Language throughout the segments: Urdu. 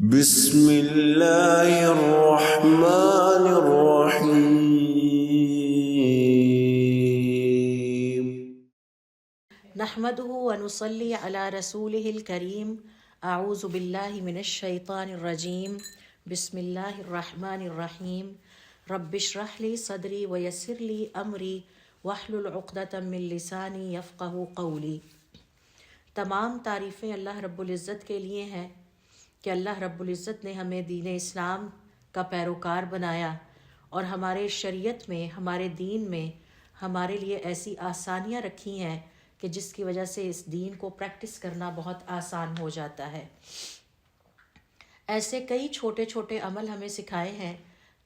بسم اللہ الرحمن الرحیم نحمده ونصلي على رسوله الكريم اعوذ باللہ من الشیطان الرجیم بسم اللہ الرحمن الرحیم رب اشرح لي صدری ویسر لي امری واحلل عقدۃ من لسانی یفقہوا قولی۔ تمام تعریفیں اللہ رب العزت کے لیے ہیں کہ اللہ رب العزت نے ہمیں دین اسلام کا پیروکار بنایا اور ہمارے شریعت میں، ہمارے دین میں ہمارے لیے ایسی آسانیاں رکھی ہیں کہ جس کی وجہ سے اس دین کو پریکٹس کرنا بہت آسان ہو جاتا ہے۔ ایسے کئی چھوٹے چھوٹے عمل ہمیں سکھائے ہیں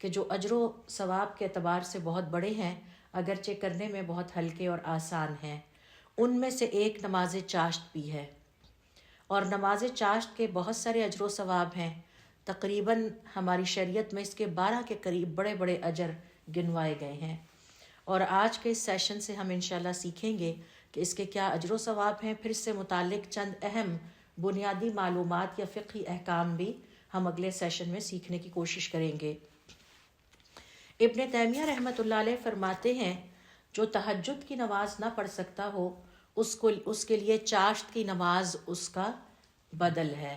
کہ جو اجر و ثواب کے اعتبار سے بہت بڑے ہیں، اگرچہ کرنے میں بہت ہلکے اور آسان ہیں۔ ان میں سے ایک نماز چاشت بھی ہے، اور نماز چاشت کے بہت سارے اجر و ثواب ہیں۔ تقریباً ہماری شریعت میں اس کے 12 کے قریب بڑے بڑے اجر گنوائے گئے ہیں، اور آج کے اس سیشن سے ہم انشاءاللہ سیکھیں گے کہ اس کے کیا اجر و ثواب ہیں۔ پھر اس سے متعلق چند اہم بنیادی معلومات یا فقہی احکام بھی ہم اگلے سیشن میں سیکھنے کی کوشش کریں گے۔ ابن تیمیہ رحمۃ اللہ علیہ فرماتے ہیں، جو تہجد کی نماز نہ پڑھ سکتا ہو اس کے لیے چاشت کی نماز اس کا بدل ہے،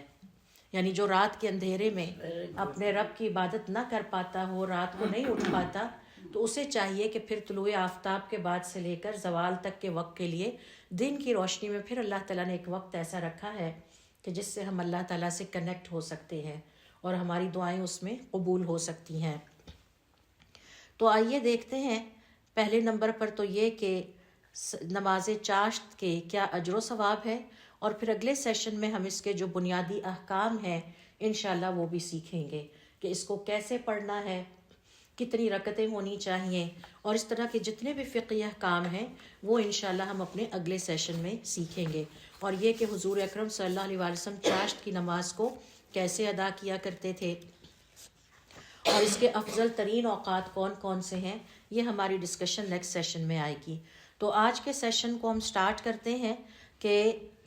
یعنی جو رات کے اندھیرے میں اپنے رب کی عبادت نہ کر پاتا ہو، رات کو نہیں اٹھ پاتا، تو اسے چاہیے کہ پھر طلوع آفتاب کے بعد سے لے کر زوال تک کے وقت کے لیے دن کی روشنی میں پھر اللہ تعالیٰ نے ایک وقت ایسا رکھا ہے کہ جس سے ہم اللہ تعالیٰ سے کنیکٹ ہو سکتے ہیں اور ہماری دعائیں اس میں قبول ہو سکتی ہیں۔ تو آئیے دیکھتے ہیں پہلے نمبر پر تو یہ کہ نماز چاشت کے کیا اجر و ثواب ہے، اور پھر اگلے سیشن میں ہم اس کے جو بنیادی احکام ہیں انشاءاللہ وہ بھی سیکھیں گے کہ اس کو کیسے پڑھنا ہے، کتنی رکعتیں ہونی چاہیے، اور اس طرح کے جتنے بھی فقہی احکام ہیں وہ انشاءاللہ ہم اپنے اگلے سیشن میں سیکھیں گے۔ اور یہ کہ حضور اکرم صلی اللہ علیہ وسلم چاشت کی نماز کو کیسے ادا کیا کرتے تھے، اور اس کے افضل ترین اوقات کون کون سے ہیں، یہ ہماری ڈسکشن نیکسٹ سیشن میں آئے گی۔ تو آج کے سیشن کو ہم سٹارٹ کرتے ہیں کہ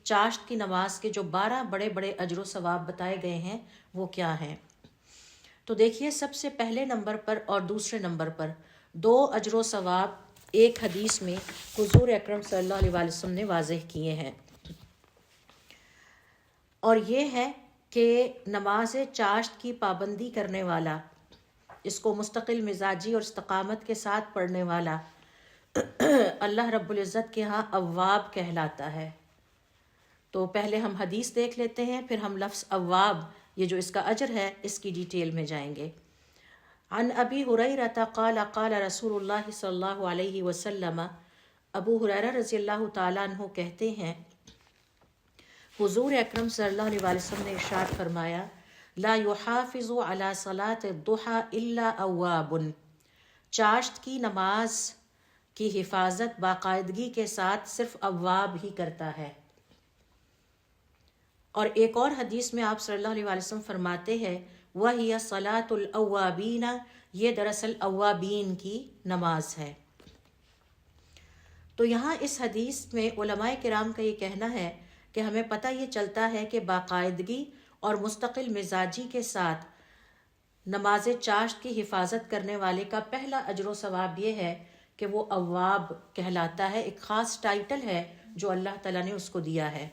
چاشت کی نماز کے جو 12 بڑے بڑے اجر و ثواب بتائے گئے ہیں وہ کیا ہیں۔ تو دیکھیے، سب سے پہلے نمبر پر اور دوسرے نمبر پر 2 اجر و ثواب ایک حدیث میں حضور اکرم صلی اللہ علیہ وسلم نے واضح کیے ہیں، اور یہ ہے کہ نماز چاشت کی پابندی کرنے والا، اس کو مستقل مزاجی اور استقامت کے ساتھ پڑھنے والا اللہ رب العزت کے ہاں اواب کہلاتا ہے۔ تو پہلے ہم حدیث دیکھ لیتے ہیں، پھر ہم لفظ اواب، یہ جو اس کا اجر ہے، اس کی ڈیٹیل میں جائیں گے۔ عن ابی ہریرہ قال قال رسول اللہ صلی اللہ علیہ وسلم، ابو ہریرہ رضی اللہ تعالیٰ عنہ کہتے ہیں، حضور اکرم صلی اللہ علیہ وسلم نے ارشاد فرمایا، لا یحافظ علی صلاۃ الضحیٰ الا اواب، چاشت کی نماز کی حفاظت باقاعدگی کے ساتھ صرف اواب ہی کرتا ہے۔ اور ایک اور حدیث میں آپ صلی اللہ علیہ وسلم فرماتے ہیں، وَهِيَ صَلَاةُ الْأَوَّابِينَ، یہ دراصل اوابین کی نماز ہے۔ تو یہاں اس حدیث میں علماء کرام کا یہ کہنا ہے کہ ہمیں پتہ یہ چلتا ہے کہ باقاعدگی اور مستقل مزاجی کے ساتھ نماز چاشت کی حفاظت کرنے والے کا پہلا اجر و ثواب یہ ہے کہ وہ اواب کہلاتا ہے، ایک خاص ٹائٹل ہے جو اللہ تعالیٰ نے اس کو دیا ہے۔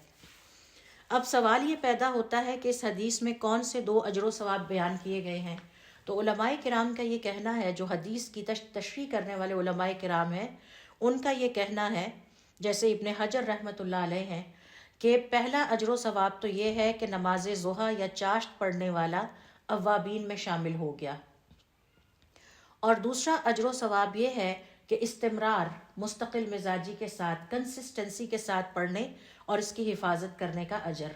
اب سوال یہ پیدا ہوتا ہے کہ اس حدیث میں کون سے 2 اجر و ثواب بیان کیے گئے ہیں۔ تو علماء کرام کا یہ کہنا ہے، جو حدیث کی تشریح کرنے والے علماء کرام ہیں، ان کا یہ کہنا ہے، جیسے ابن حجر رحمۃ اللہ علیہ ہیں، کہ پہلا اجر و ثواب تو یہ ہے کہ نماز ضحیٰ یا چاشت پڑھنے والا اوابین میں شامل ہو گیا، اور دوسرا اجر و ثواب یہ ہے کہ استمرار، مستقل مزاجی کے ساتھ، کنسسٹنسی کے ساتھ پڑھنے اور اس کی حفاظت کرنے کا اجر۔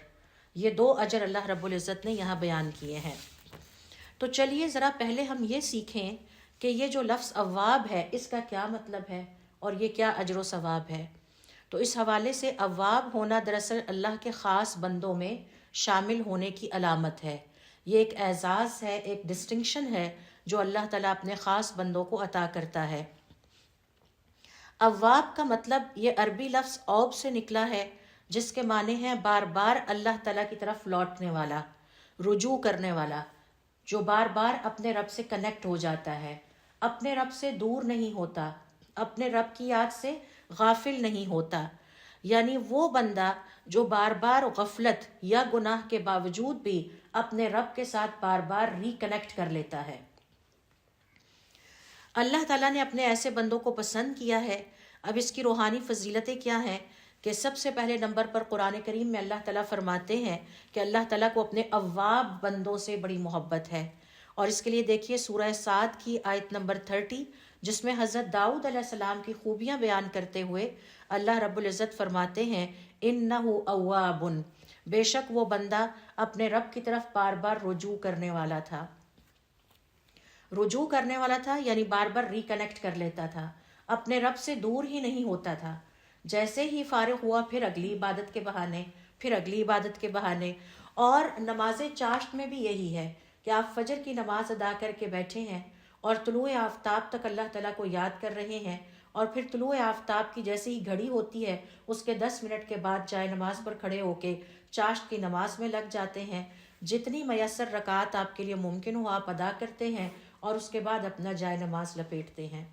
یہ 2 اجر اللہ رب العزت نے یہاں بیان کیے ہیں۔ تو چلیے ذرا پہلے ہم یہ سیکھیں کہ یہ جو لفظ اواب ہے اس کا کیا مطلب ہے اور یہ کیا اجر و ثواب ہے۔ تو اس حوالے سے اواب ہونا دراصل اللہ کے خاص بندوں میں شامل ہونے کی علامت ہے۔ یہ ایک اعزاز ہے، ایک ڈسٹنکشن ہے جو اللہ تعالیٰ اپنے خاص بندوں کو عطا کرتا ہے۔ اواب کا مطلب یہ عربی لفظ اوب سے نکلا ہے، جس کے معنی ہیں بار بار اللہ تعالیٰ کی طرف لوٹنے والا، رجوع کرنے والا، جو بار بار اپنے رب سے کنیکٹ ہو جاتا ہے، اپنے رب سے دور نہیں ہوتا، اپنے رب کی یاد سے غافل نہیں ہوتا، یعنی وہ بندہ جو بار بار غفلت یا گناہ کے باوجود بھی اپنے رب کے ساتھ بار بار ریکنیکٹ کر لیتا ہے۔ اللہ تعالیٰ نے اپنے ایسے بندوں کو پسند کیا ہے۔ اب اس کی روحانی فضیلتیں کیا ہیں کہ سب سے پہلے نمبر پر قرآن کریم میں اللہ تعالیٰ فرماتے ہیں کہ اللہ تعالیٰ کو اپنے اواب بندوں سے بڑی محبت ہے، اور اس کے لیے دیکھیے سورہ صاد کی آیت نمبر 30، جس میں حضرت داؤد علیہ السلام کی خوبیاں بیان کرتے ہوئے اللہ رب العزت فرماتے ہیں انہو اواب، بے شک وہ بندہ اپنے رب کی طرف بار بار رجوع کرنے والا تھا۔ رجوع کرنے والا تھا یعنی بار بار ریکنیکٹ کر لیتا تھا، اپنے رب سے دور ہی نہیں ہوتا تھا۔ جیسے ہی فارغ ہوا پھر اگلی عبادت کے بہانے، پھر اگلی عبادت کے بہانے۔ اور نماز چاشت میں بھی یہی ہے کہ آپ فجر کی نماز ادا کر کے بیٹھے ہیں اور طلوع آفتاب تک اللہ تعالیٰ کو یاد کر رہے ہیں، اور پھر طلوع آفتاب کی جیسے ہی گھڑی ہوتی ہے اس کے 10 منٹ کے بعد جائے نماز پر کھڑے ہو کے چاشت کی نماز میں لگ جاتے ہیں۔ جتنی میسر رکعات آپ کے لیے ممکن ہو آپ ادا کرتے ہیں، اور اس کے بعد اپنا جائے نماز لپیٹتے ہیں۔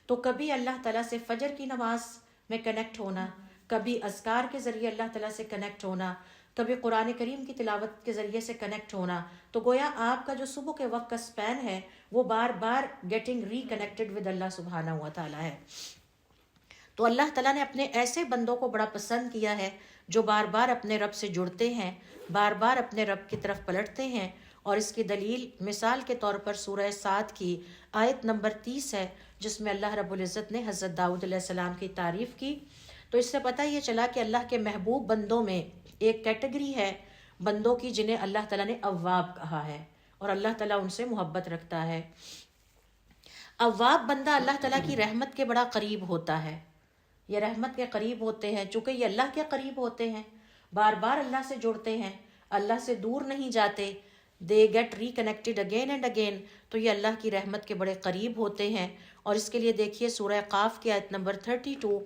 تو کبھی اللہ تعالیٰ سے فجر کی نماز میں کنیکٹ ہونا، کبھی اذکار کے ذریعے اللہ تعالیٰ سے کنیکٹ ہونا، کبھی قرآن کریم کی تلاوت کے ذریعے سے کنیکٹ ہونا، تو گویا آپ کا جو صبح کے وقت کا سپین ہے وہ بار بار گیٹنگ ری کنیکٹڈ ود اللہ سبحانہ و تعالیٰ ہے۔ تو اللہ تعالیٰ نے اپنے ایسے بندوں کو بڑا پسند کیا ہے جو بار بار اپنے رب سے جڑتے ہیں، بار بار اپنے رب کی طرف پلٹتے ہیں، اور اس کی دلیل مثال کے طور پر سورہ صاد کی آیت نمبر 30 ہے، جس میں اللہ رب العزت نے حضرت داؤد علیہ السلام کی تعریف کی۔ تو اس سے پتہ یہ چلا کہ اللہ کے محبوب بندوں میں ایک کیٹیگری ہے بندوں کی جنہیں اللہ تعالیٰ نے اواب کہا ہے، اور اللہ تعالیٰ ان سے محبت رکھتا ہے۔ اواب بندہ اللہ تعالیٰ کی رحمت کے بڑا قریب ہوتا ہے، یہ رحمت کے قریب ہوتے ہیں چونکہ یہ اللہ کے قریب ہوتے ہیں، بار بار اللہ سے جڑتے ہیں، اللہ سے دور نہیں جاتے، they get reconnected again and again, تو یہ اللہ کی رحمت کے بڑے قریب ہوتے ہیں۔ اور اس کے لیے دیکھیے سورہ قاف کی آیت نمبر 32،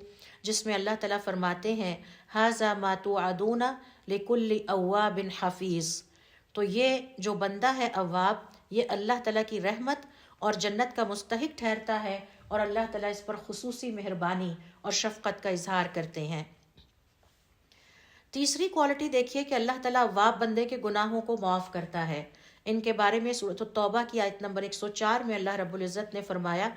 جس میں اللہ تعالیٰ فرماتے ہیں ھذا ما توعدون لکل اواب حفیظ۔ تو یہ جو بندہ ہے اواب، یہ اللہ تعالیٰ کی رحمت اور جنت کا مستحق ٹھہرتا ہے، اور اللہ تعالیٰ اس پر خصوصی مہربانی اور شفقت کا اظہار کرتے ہیں۔ تیسری کوالٹی دیکھیے کہ اللہ تعالیٰ اواب بندے کے گناہوں کو معاف کرتا ہے۔ ان کے بارے میں سورۃ التوبہ کی آیت نمبر 104 میں اللہ رب العزت نے فرمایا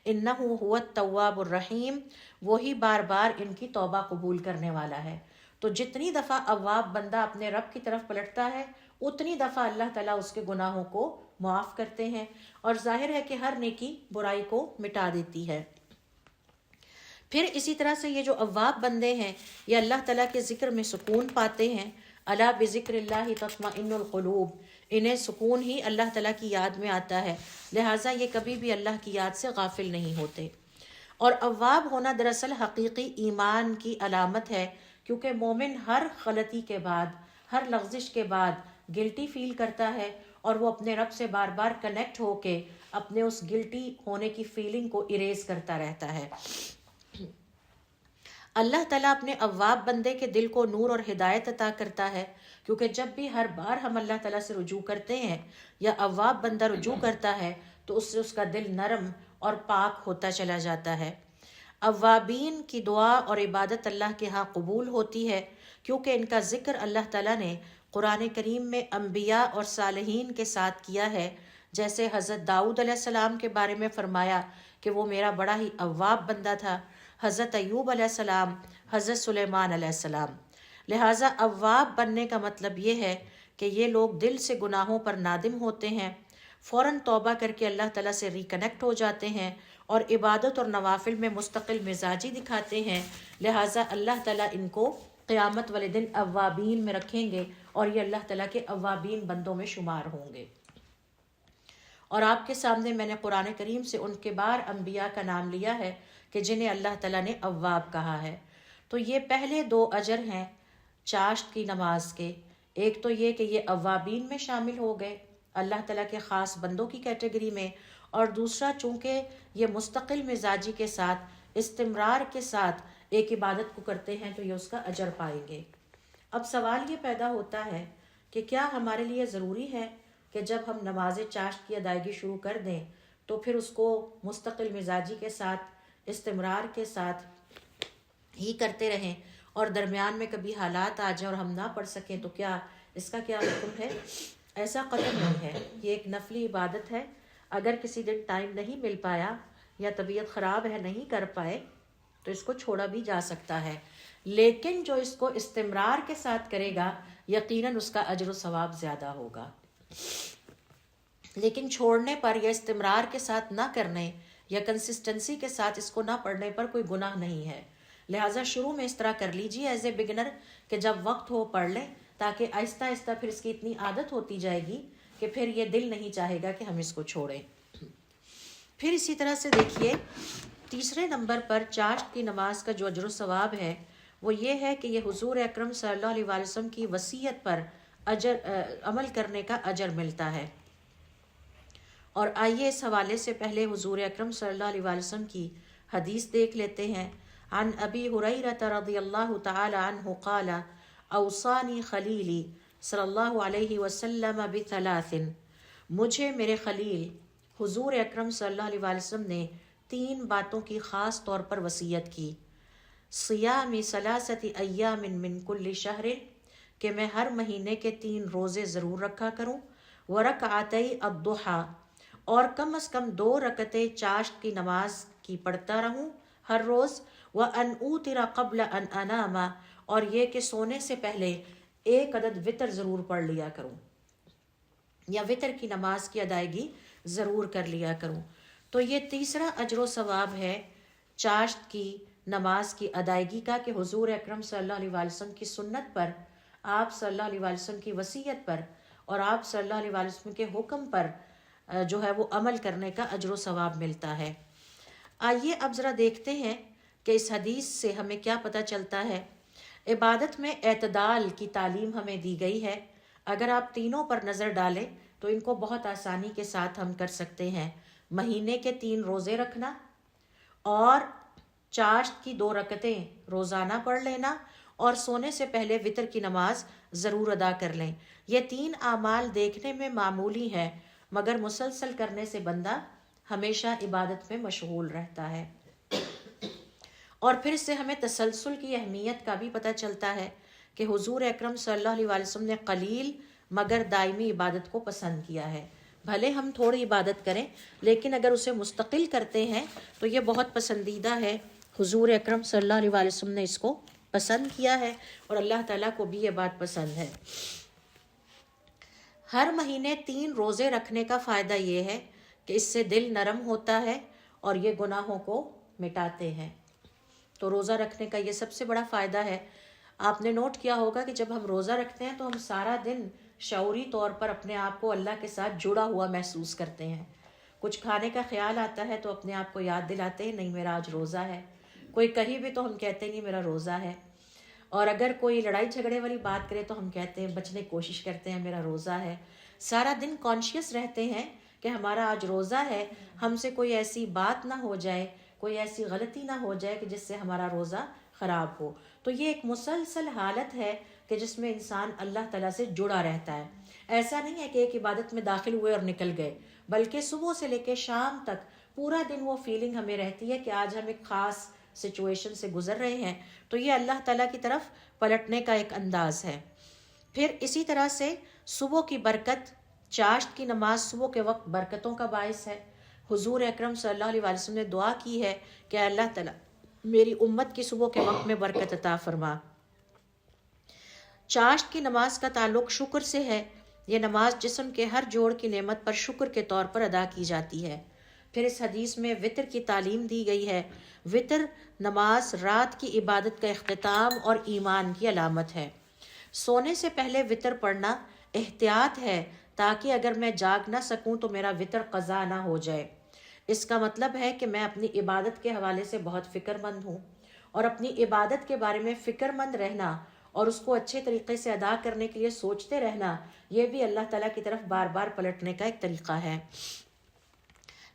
انہ هو التواب الرحیم، وہی بار بار ان کی توبہ قبول کرنے والا ہے۔ تو جتنی دفعہ اواب بندہ اپنے رب کی طرف پلٹتا ہے اتنی دفعہ اللہ تعالیٰ اس کے گناہوں کو معاف کرتے ہیں، اور ظاہر ہے کہ ہر نیکی برائی کو مٹا دیتی ہے۔ پھر اسی طرح سے یہ جو اواب بندے ہیں یہ اللہ تعالیٰ کے ذکر میں سکون پاتے ہیں۔ الا بذکر اللہ تطمئن القلوب، انہیں سکون ہی اللہ تعالیٰ کی یاد میں آتا ہے، لہٰذا یہ کبھی بھی اللہ کی یاد سے غافل نہیں ہوتے۔ اور اواب ہونا دراصل حقیقی ایمان کی علامت ہے، کیونکہ مومن ہر غلطی کے بعد، ہر لغزش کے بعد گلٹی فیل کرتا ہے، اور وہ اپنے رب سے بار بار کنیکٹ ہو کے اپنے اس گلٹی ہونے کی فیلنگ کو اریز کرتا رہتا ہے۔ اللہ تعالیٰ اپنے اواب بندے کے دل کو نور اور ہدایت عطا کرتا ہے، کیونکہ جب بھی ہر بار ہم اللہ تعالیٰ سے رجوع کرتے ہیں یا اواب بندہ رجوع کرتا ہے تو اس سے اس کا دل نرم اور پاک ہوتا چلا جاتا ہے۔ اوابین کی دعا اور عبادت اللہ کے ہاں قبول ہوتی ہے، کیونکہ ان کا ذکر اللہ تعالیٰ نے قرآن کریم میں انبیاء اور صالحین کے ساتھ کیا ہے، جیسے حضرت داؤد علیہ السلام کے بارے میں فرمایا کہ وہ میرا بڑا ہی اواب بندہ تھا، حضرت ایوب علیہ السلام، حضرت سلیمان علیہ السلام۔ لہٰذا اواب بننے کا مطلب یہ ہے کہ یہ لوگ دل سے گناہوں پر نادم ہوتے ہیں، فوراً توبہ کر کے اللہ تعالیٰ سے ریکنیکٹ ہو جاتے ہیں، اور عبادت اور نوافل میں مستقل مزاجی دکھاتے ہیں، لہٰذا اللہ تعالیٰ ان کو قیامت والے دن اوابین میں رکھیں گے، اور یہ اللہ تعالیٰ کے اوابین بندوں میں شمار ہوں گے۔ اور آپ کے سامنے میں نے قرآن کریم سے ان کے بار انبیاء کا نام لیا ہے کہ جنہیں اللہ تعالیٰ نے اواب کہا ہے۔ تو یہ پہلے 2 اجر ہیں چاشت کی نماز کے، ایک تو یہ کہ یہ اوابین میں شامل ہو گئے اللہ تعالیٰ کے خاص بندوں کی کیٹیگری میں، اور دوسرا چونکہ یہ مستقل مزاجی کے ساتھ استمرار کے ساتھ ایک عبادت کو کرتے ہیں تو یہ اس کا اجر پائیں گے۔ اب سوال یہ پیدا ہوتا ہے کہ کیا ہمارے لیے ضروری ہے کہ جب ہم نماز چاشت کی ادائیگی شروع کر دیں تو پھر اس کو مستقل مزاجی کے ساتھ استمرار کے ساتھ ہی کرتے رہیں، اور درمیان میں کبھی حالات آ جائیں اور ہم نہ پڑھ سکیں تو کیا اس کا کیا حکم ہے؟ ایسا قطعاً نہیں ہے، یہ ایک نفلی عبادت ہے۔ اگر کسی دن ٹائم نہیں مل پایا یا طبیعت خراب ہے نہیں کر پائے تو اس کو چھوڑا بھی جا سکتا ہے، لیکن جو اس کو استمرار کے ساتھ کرے گا یقیناً اس کا اجر و ثواب زیادہ ہوگا۔ لیکن چھوڑنے پر یا استمرار کے ساتھ نہ کرنے یا کنسسٹنسی کے ساتھ اس کو نہ پڑھنے پر کوئی گناہ نہیں ہے، لہٰذا شروع میں اس طرح کر لیجیے ایز اے بگنر کہ جب وقت ہو پڑھ لیں، تاکہ آہستہ آہستہ پھر اس کی اتنی عادت ہوتی جائے گی کہ پھر یہ دل نہیں چاہے گا کہ ہم اس کو چھوڑیں۔ پھر اسی طرح سے دیکھیے تیسرے نمبر پر چاشت کی نماز کا جو اجر و ثواب ہے وہ یہ ہے کہ یہ حضور اکرم صلی اللہ علیہ وآلہ وسلم کی وصیت پر عمل کرنے کا اجر ملتا ہے۔ اور آئیے اس حوالے سے پہلے حضور اکرم صلی اللہ علیہ وآلہ وسلم کی حدیث دیکھ لیتے ہیں۔ عن ابی ہریرہ رضی اللہ تعالی عنہ قال اوصانی خلیلی صلی اللہ علیہ وسلم بثلاث، مجھے میرے خلیل حضور اکرم صلی اللہ علیہ وآلہ وسلم نے 3 باتوں کی خاص طور پر وصیت کی۔ صیام ثلاثۃ ایام من کل شہر، کہ میں ہر مہینے کے 3 روزے ضرور رکھا کروں، ورکعتی الضحیٰ، اور کم از کم 2 رکعتیں چاشت کی نماز کی پڑھتا رہوں ہر روز، وان اوتر قبل ان انام، اور یہ کہ سونے سے پہلے 1 عدد وطر ضرور پڑھ لیا کروں یا وطر کی نماز کی ادائیگی ضرور کر لیا کروں۔ تو یہ تیسرا اجر و ثواب ہے چاشت کی نماز کی ادائیگی کا، کہ حضور اکرم صلی اللہ علیہ وآلہ وسلم کی سنت پر، آپ صلی اللہ علیہ وآلہ وسلم کی وصیت پر اور آپ صلی اللہ علیہ وآلہ وسلم کے حکم پر جو ہے وہ عمل کرنے کا اجر و ثواب ملتا ہے۔ آئیے اب ذرا دیکھتے ہیں کہ اس حدیث سے ہمیں کیا پتہ چلتا ہے۔ عبادت میں اعتدال کی تعلیم ہمیں دی گئی ہے۔ اگر آپ تینوں پر نظر ڈالیں تو ان کو بہت آسانی کے ساتھ ہم کر سکتے ہیں۔ مہینے کے 3 روزے رکھنا اور چاشت کی 2 رکعتیں روزانہ پڑھ لینا اور سونے سے پہلے وطر کی نماز ضرور ادا کر لیں۔ یہ 3 اعمال دیکھنے میں معمولی ہیں، مگر مسلسل کرنے سے بندہ ہمیشہ عبادت میں مشغول رہتا ہے۔ اور پھر سے ہمیں تسلسل کی اہمیت کا بھی پتہ چلتا ہے کہ حضور اکرم صلی اللہ علیہ وآلہ وسلم نے قلیل مگر دائمی عبادت کو پسند کیا ہے۔ بھلے ہم تھوڑی عبادت کریں لیکن اگر اسے مستقل کرتے ہیں تو یہ بہت پسندیدہ ہے۔ حضور اکرم صلی اللہ علیہ وآلہ وسلم نے اس کو پسند کیا ہے اور اللہ تعالیٰ کو بھی یہ بات پسند ہے۔ ہر مہینے 3 روزے رکھنے کا فائدہ یہ ہے کہ اس سے دل نرم ہوتا ہے اور یہ گناہوں کو مٹاتے ہیں۔ تو روزہ رکھنے کا یہ سب سے بڑا فائدہ ہے۔ آپ نے نوٹ کیا ہوگا کہ جب ہم روزہ رکھتے ہیں تو ہم سارا دن شعوری طور پر اپنے آپ کو اللہ کے ساتھ جڑا ہوا محسوس کرتے ہیں۔ کچھ کھانے کا خیال آتا ہے تو اپنے آپ کو یاد دلاتے ہیں نہیں میرا آج روزہ ہے۔ کوئی کہیں بھی تو ہم کہتے نہیں میرا روزہ ہے، اور اگر کوئی لڑائی جھگڑے والی بات کرے تو ہم کہتے ہیں بچنے کی کوشش کرتے ہیں میرا روزہ ہے۔ سارا دن کانشیس رہتے ہیں کہ ہمارا آج روزہ ہے، ہم سے کوئی ایسی بات نہ ہو جائے، کوئی ایسی غلطی نہ ہو جائے کہ جس سے ہمارا روزہ خراب ہو۔ تو یہ ایک مسلسل حالت ہے کہ جس میں انسان اللہ تعالیٰ سے جڑا رہتا ہے۔ ایسا نہیں ہے کہ ایک عبادت میں داخل ہوئے اور نکل گئے، بلکہ صبح سے لے کے شام تک پورا دن وہ فیلنگ ہمیں رہتی ہے کہ آج ہم ایک خاص سچویشن سے گزر رہے ہیں۔ تو یہ اللہ تعالیٰ کی طرف پلٹنے کا ایک انداز ہے۔ پھر اسی طرح سے صبح کی برکت، چاشت کی نماز صبح کے وقت برکتوں کا باعث ہے۔ حضور اکرم صلی اللہ علیہ وآلہ وسلم نے دعا کی ہے کہ اللہ تعالیٰ میری امت کی صبح کے وقت میں برکت عطا فرما۔ چاشت کی نماز کا تعلق شکر سے ہے۔ یہ نماز جسم کے ہر جوڑ کی نعمت پر شکر کے طور پر ادا کی جاتی ہے۔ پھر اس حدیث میں وطر کی تعلیم دی گئی ہے۔ وطر نماز رات کی عبادت کا اختتام اور ایمان کی علامت ہے۔ سونے سے پہلے وطر پڑھنا احتیاط ہے تاکہ اگر میں جاگ نہ سکوں تو میرا وطر قضا نہ ہو جائے۔ اس کا مطلب ہے کہ میں اپنی عبادت کے حوالے سے بہت فکر مند ہوں، اور اپنی عبادت کے بارے میں فکر مند رہنا اور اس کو اچھے طریقے سے ادا کرنے کے لیے سوچتے رہنا، یہ بھی اللہ تعالیٰ کی طرف بار بار پلٹنے کا ایک طریقہ ہے۔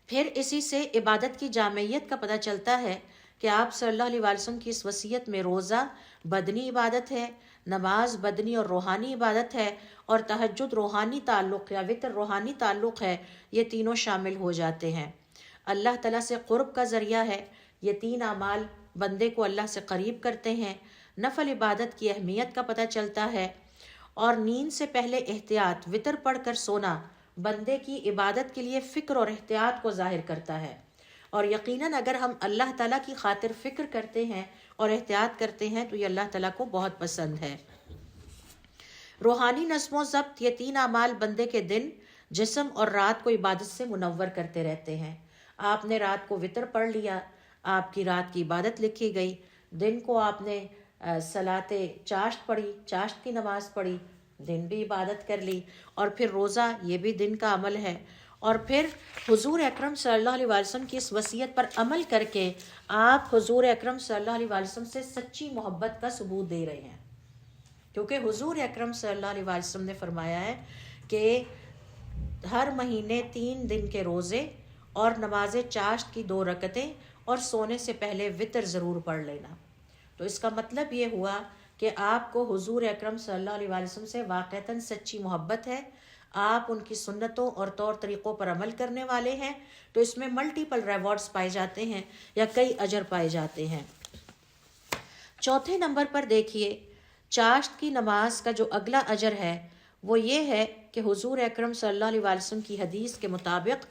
پھر اسی سے عبادت کی جامعیت کا پتہ چلتا ہے کہ آپ صلی اللہ علیہ وسلم کی اس وصیت میں روزہ بدنی عبادت ہے، نماز بدنی اور روحانی عبادت ہے، اور تہجد روحانی تعلق یا وطر روحانی تعلق ہے، یہ تینوں شامل ہو جاتے ہیں۔ اللہ تعالیٰ سے قرب کا ذریعہ ہے، یہ تین اعمال بندے کو اللہ سے قریب کرتے ہیں۔ نفل عبادت کی اہمیت کا پتہ چلتا ہے، اور نیند سے پہلے احتیاط وطر پڑھ کر سونا بندے کی عبادت کے لیے فکر اور احتیاط کو ظاہر کرتا ہے، اور یقیناً اگر ہم اللہ تعالیٰ کی خاطر فکر کرتے ہیں اور احتیاط کرتے ہیں تو یہ اللہ تعالیٰ کو بہت پسند ہے۔ روحانی نظم و ضبط، یہ تین اعمال بندے کے دن، جسم اور رات کو عبادت سے منور کرتے رہتے ہیں۔ آپ نے رات کو وطر پڑھ لیا، آپ کی رات کی عبادت لکھی گئی۔ دن کو آپ نے صلاۃ چاشت پڑھی، چاشت کی نماز پڑھی، دن بھی عبادت کر لی۔ اور پھر روزہ، یہ بھی دن کا عمل ہے۔ اور پھر حضور اکرم صلی اللہ علیہ وسلم کی اس وصیت پر عمل کر کے آپ حضور اکرم صلی اللہ علیہ وسلم سے سچی محبت کا ثبوت دے رہے ہیں، کیونکہ حضور اکرم صلی اللہ علیہ وسلم نے فرمایا ہے کہ ہر مہینے 3 دن کے روزے اور نماز چاشت کی 2 رکعتیں اور سونے سے پہلے وطر ضرور پڑھ لینا۔ تو اس کا مطلب یہ ہوا کہ آپ کو حضور اکرم صلی اللہ علیہ وسلم سے واقعتاً سچی محبت ہے، آپ ان کی سنتوں اور طور طریقوں پر عمل کرنے والے ہیں، تو اس میں ملٹیپل ریوارڈز پائے جاتے ہیں یا کئی اجر پائے جاتے ہیں۔ چوتھے نمبر پر دیکھیے، چاشت کی نماز کا جو اگلا اجر ہے وہ یہ ہے کہ حضور اکرم صلی اللہ علیہ وسلم کی حدیث کے مطابق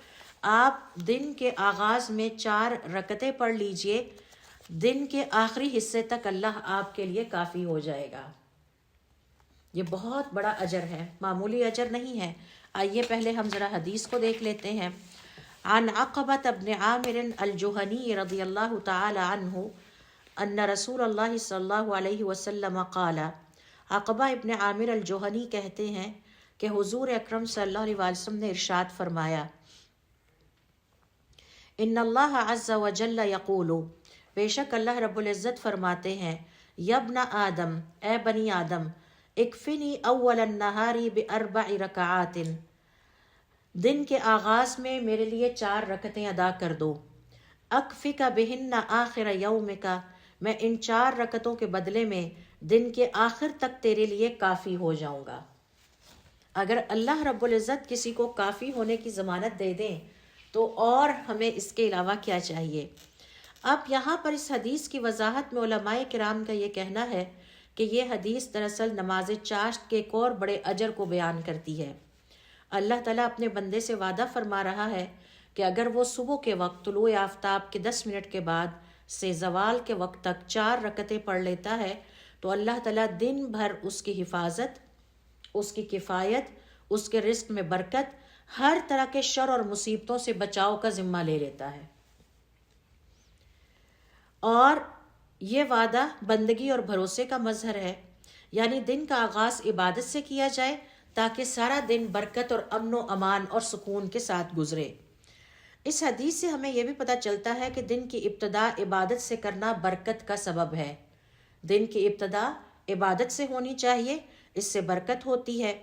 آپ دن کے آغاز میں 4 رکعتیں پڑھ لیجئے، دن کے آخری حصے تک اللہ آپ کے لیے کافی ہو جائے گا۔ یہ بہت بڑا اجر ہے، معمولی اجر نہیں ہے۔ آئیے پہلے ہم ذرا حدیث کو دیکھ لیتے ہیں۔ عن عقبۃ بن عامر الجہنی رضی اللہ تعالی عنہ ان رسول اللہ صلی اللہ علیہ وسلم قال، عقبہ ابن عامر الجہنی کہتے ہیں کہ حضور اکرم صلی اللہ علیہ وسلم نے ارشاد فرمایا، ان اللہ عز وجل یقول، بے شک اللہ رب العزت فرماتے ہیں، یبن آدم، اے بنی آدم، اکفنی اول النہار ب4 رکعات، دن کے آغاز میں میرے لیے 4 رکعتیں ادا کر دو، اکفک بہن آخر یومک، میں ان 4 رکعتوں کے بدلے میں دن کے آخر تک تیرے لیے کافی ہو جاؤں گا۔ اگر اللہ رب العزت کسی کو کافی ہونے کی ضمانت دے دیں تو اور ہمیں اس کے علاوہ کیا چاہیے۔ اب یہاں پر اس حدیث کی وضاحت میں علماء کرام کا یہ کہنا ہے کہ یہ حدیث دراصل نماز چاشت کے ایک اور بڑے اجر کو بیان کرتی ہے۔ اللہ تعالیٰ اپنے بندے سے وعدہ فرما رہا ہے کہ اگر وہ صبح کے وقت طلوع آفتاب کے 10 منٹ کے بعد سے زوال کے وقت تک 4 رکعتیں پڑھ لیتا ہے تو اللہ تعالیٰ دن بھر اس کی حفاظت، اس کی کفایت، اس کے رزق میں برکت، ہر طرح کے شر اور مصیبتوں سے بچاؤ کا ذمہ لے لیتا ہے۔ اور یہ وعدہ بندگی اور بھروسے کا مظہر ہے، یعنی دن کا آغاز عبادت سے کیا جائے تاکہ سارا دن برکت اور امن و امان اور سکون کے ساتھ گزرے۔ اس حدیث سے ہمیں یہ بھی پتہ چلتا ہے کہ دن کی ابتدا عبادت سے کرنا برکت کا سبب ہے۔ دن کی ابتدا عبادت سے ہونی چاہیے، اس سے برکت ہوتی ہے۔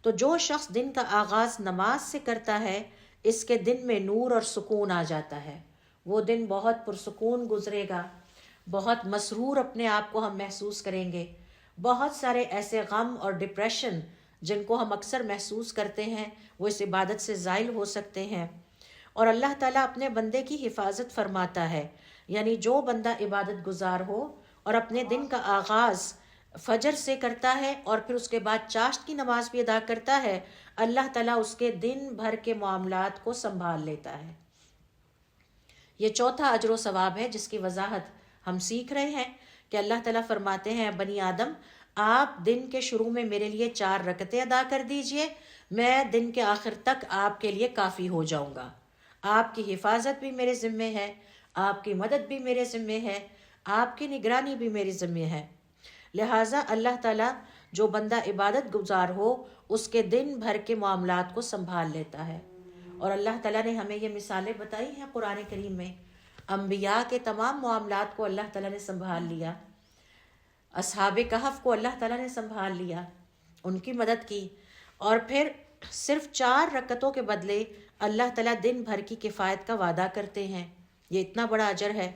تو جو شخص دن کا آغاز نماز سے کرتا ہے، اس کے دن میں نور اور سکون آ جاتا ہے، وہ دن بہت پرسکون گزرے گا، بہت مسرور اپنے آپ کو ہم محسوس کریں گے۔ بہت سارے ایسے غم اور ڈپریشن جن کو ہم اکثر محسوس کرتے ہیں وہ اس عبادت سے زائل ہو سکتے ہیں۔ اور اللہ تعالیٰ اپنے بندے کی حفاظت فرماتا ہے، یعنی جو بندہ عبادت گزار ہو اور اپنے دن کا آغاز فجر سے کرتا ہے اور پھر اس کے بعد چاشت کی نماز بھی ادا کرتا ہے، اللہ تعالیٰ اس کے دن بھر کے معاملات کو سنبھال لیتا ہے۔ یہ چوتھا اجر و ثواب ہے جس کی وضاحت ہم سیکھ رہے ہیں کہ اللہ تعالیٰ فرماتے ہیں، بنی آدم، آپ دن کے شروع میں میرے لیے 4 رکعتیں ادا کر دیجئے، میں دن کے آخر تک آپ کے لیے کافی ہو جاؤں گا۔ آپ کی حفاظت بھی میرے ذمے ہے، آپ کی مدد بھی میرے ذمے ہے، آپ کی نگرانی بھی میرے ذمے ہے۔ لہٰذا اللہ تعالیٰ جو بندہ عبادت گزار ہو اس کے دن بھر کے معاملات کو سنبھال لیتا ہے۔ اور اللہ تعالیٰ نے ہمیں یہ مثالیں بتائی ہیں قرآن کریم میں، انبیاء کے تمام معاملات کو اللہ تعالیٰ نے سنبھال لیا، اصحاب کہف کو اللہ تعالیٰ نے سنبھال لیا، ان کی مدد کی، اور پھر صرف 4 رکعتوں کے بدلے اللہ تعالیٰ دن بھر کی کفایت کا وعدہ کرتے ہیں۔ یہ اتنا بڑا اجر ہے۔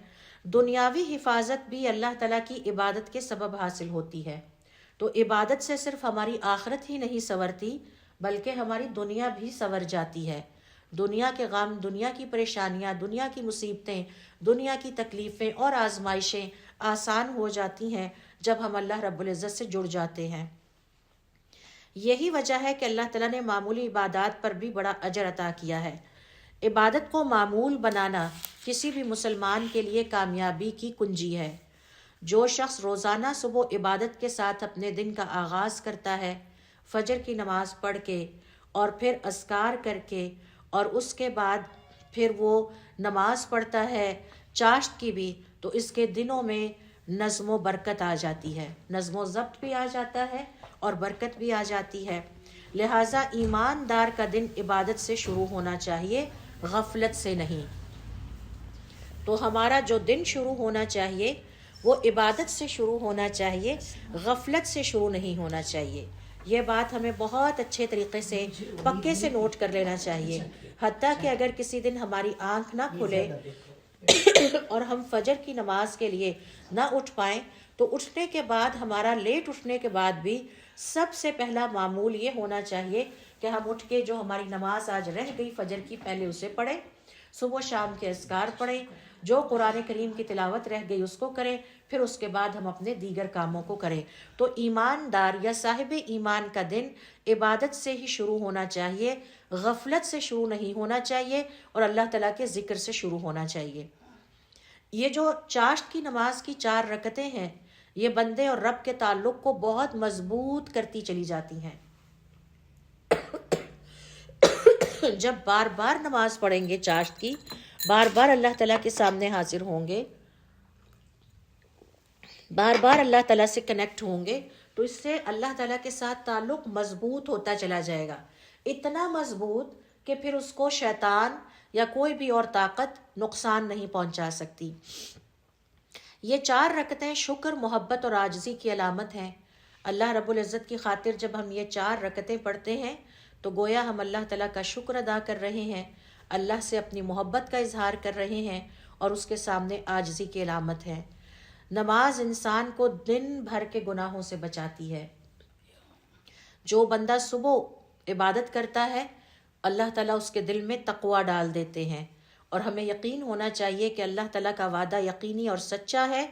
دنیاوی حفاظت بھی اللہ تعالیٰ کی عبادت کے سبب حاصل ہوتی ہے۔ تو عبادت سے صرف ہماری آخرت ہی نہیں سنورتی بلکہ ہماری دنیا بھی سنور جاتی ہے. دنیا کے غم، دنیا کی پریشانیاں، دنیا کی مصیبتیں، دنیا کی تکلیفیں اور آزمائشیں آسان ہو جاتی ہیں جب ہم اللہ رب العزت سے جڑ جاتے ہیں. یہی وجہ ہے کہ اللہ تعالیٰ نے معمولی عبادات پر بھی بڑا اجر عطا کیا ہے. عبادت کو معمول بنانا کسی بھی مسلمان کے لیے کامیابی کی کنجی ہے. جو شخص روزانہ صبح عبادت کے ساتھ اپنے دن کا آغاز کرتا ہے، فجر کی نماز پڑھ کے اور پھر اذکار کر کے اور اس کے بعد پھر وہ نماز پڑھتا ہے چاشت کی بھی، تو اس کے دنوں میں نظم و برکت آ جاتی ہے، نظم و ضبط بھی آ جاتا ہے اور برکت بھی آ جاتی ہے. لہٰذا ایماندار کا دن عبادت سے شروع ہونا چاہیے، غفلت سے نہیں. تو ہمارا جو دن شروع ہونا چاہیے وہ عبادت سے شروع ہونا چاہیے، غفلت سے شروع نہیں ہونا چاہیے. یہ بات ہمیں بہت اچھے طریقے سے پکے سے نوٹ کر لینا چاہیے. حتیٰ کہ اگر کسی دن ہماری آنکھ نہ کھلے اور ہم فجر کی نماز کے لیے نہ اٹھ پائیں تو اٹھنے کے بعد، ہمارا لیٹ اٹھنے کے بعد بھی سب سے پہلا معمول یہ ہونا چاہیے کہ ہم اٹھ کے جو ہماری نماز آج رہ گئی فجر کی، پہلے اسے پڑھیں، صبح شام کے اذکار پڑھیں، جو قرآن کریم کی تلاوت رہ گئی اس کو کریں، پھر اس کے بعد ہم اپنے دیگر کاموں کو کریں. تو ایماندار یا صاحب ایمان کا دن عبادت سے ہی شروع ہونا چاہیے، غفلت سے شروع نہیں ہونا چاہیے اور اللہ تعالیٰ کے ذکر سے شروع ہونا چاہیے. یہ جو چاشت کی نماز کی 4 رکعتیں ہیں، یہ بندے اور رب کے تعلق کو بہت مضبوط کرتی چلی جاتی ہیں. جب بار بار نماز پڑھیں گے چاشت کی، بار بار اللہ تعالیٰ کے سامنے حاضر ہوں گے، بار بار اللہ تعالیٰ سے کنیکٹ ہوں گے، تو اس سے اللہ تعالیٰ کے ساتھ تعلق مضبوط ہوتا چلا جائے گا. اتنا مضبوط کہ پھر اس کو شیطان یا کوئی بھی اور طاقت نقصان نہیں پہنچا سکتی. یہ 4 رکعتیں شکر، محبت اور عاجزی کی علامت ہیں. اللہ رب العزت کی خاطر جب ہم یہ 4 رکعتیں پڑھتے ہیں تو گویا ہم اللہ تعالیٰ کا شکر ادا کر رہے ہیں، اللہ سے اپنی محبت کا اظہار کر رہے ہیں اور اس کے سامنے عاجزی کی علامت ہے. نماز انسان کو دن بھر کے گناہوں سے بچاتی ہے. جو بندہ صبح عبادت کرتا ہے، اللہ تعالیٰ اس کے دل میں تقوی ڈال دیتے ہیں. اور ہمیں یقین ہونا چاہیے کہ اللہ تعالیٰ کا وعدہ یقینی اور سچا ہے.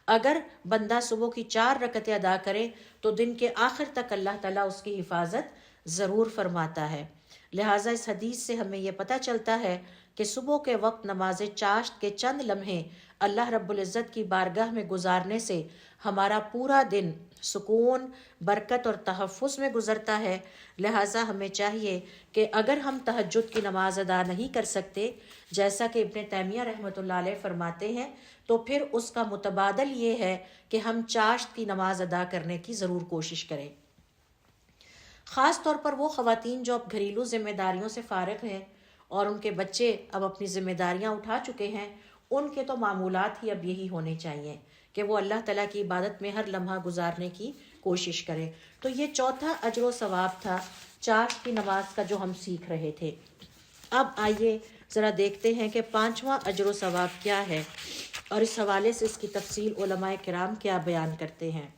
اگر بندہ صبح کی 4 رکعتیں ادا کرے تو دن کے آخر تک اللہ تعالیٰ اس کی حفاظت ضرور فرماتا ہے. لہٰذا اس حدیث سے ہمیں یہ پتہ چلتا ہے کہ صبح کے وقت نماز چاشت کے چند لمحے اللہ رب العزت کی بارگاہ میں گزارنے سے ہمارا پورا دن سکون، برکت اور تحفظ میں گزرتا ہے. لہٰذا ہمیں چاہیے کہ اگر ہم تہجد کی نماز ادا نہیں کر سکتے، جیسا کہ ابن تیمیہ رحمۃ اللہ علیہ فرماتے ہیں، تو پھر اس کا متبادل یہ ہے کہ ہم چاشت کی نماز ادا کرنے کی ضرور کوشش کریں. خاص طور پر وہ خواتین جو اب گھریلو ذمہ داریوں سے فارغ ہیں اور ان کے بچے اب اپنی ذمہ داریاں اٹھا چکے ہیں، ان کے تو معمولات ہی اب یہی ہونے چاہیے کہ وہ اللہ تعالیٰ کی عبادت میں ہر لمحہ گزارنے کی کوشش کریں. تو یہ چوتھا اجر و ثواب تھا چاشت کی نماز کا جو ہم سیکھ رہے تھے. اب آئیے ذرا دیکھتے ہیں کہ 5واں اجر و ثواب کیا ہے اور اس حوالے سے اس کی تفصیل علماء کرام کیا بیان کرتے ہیں.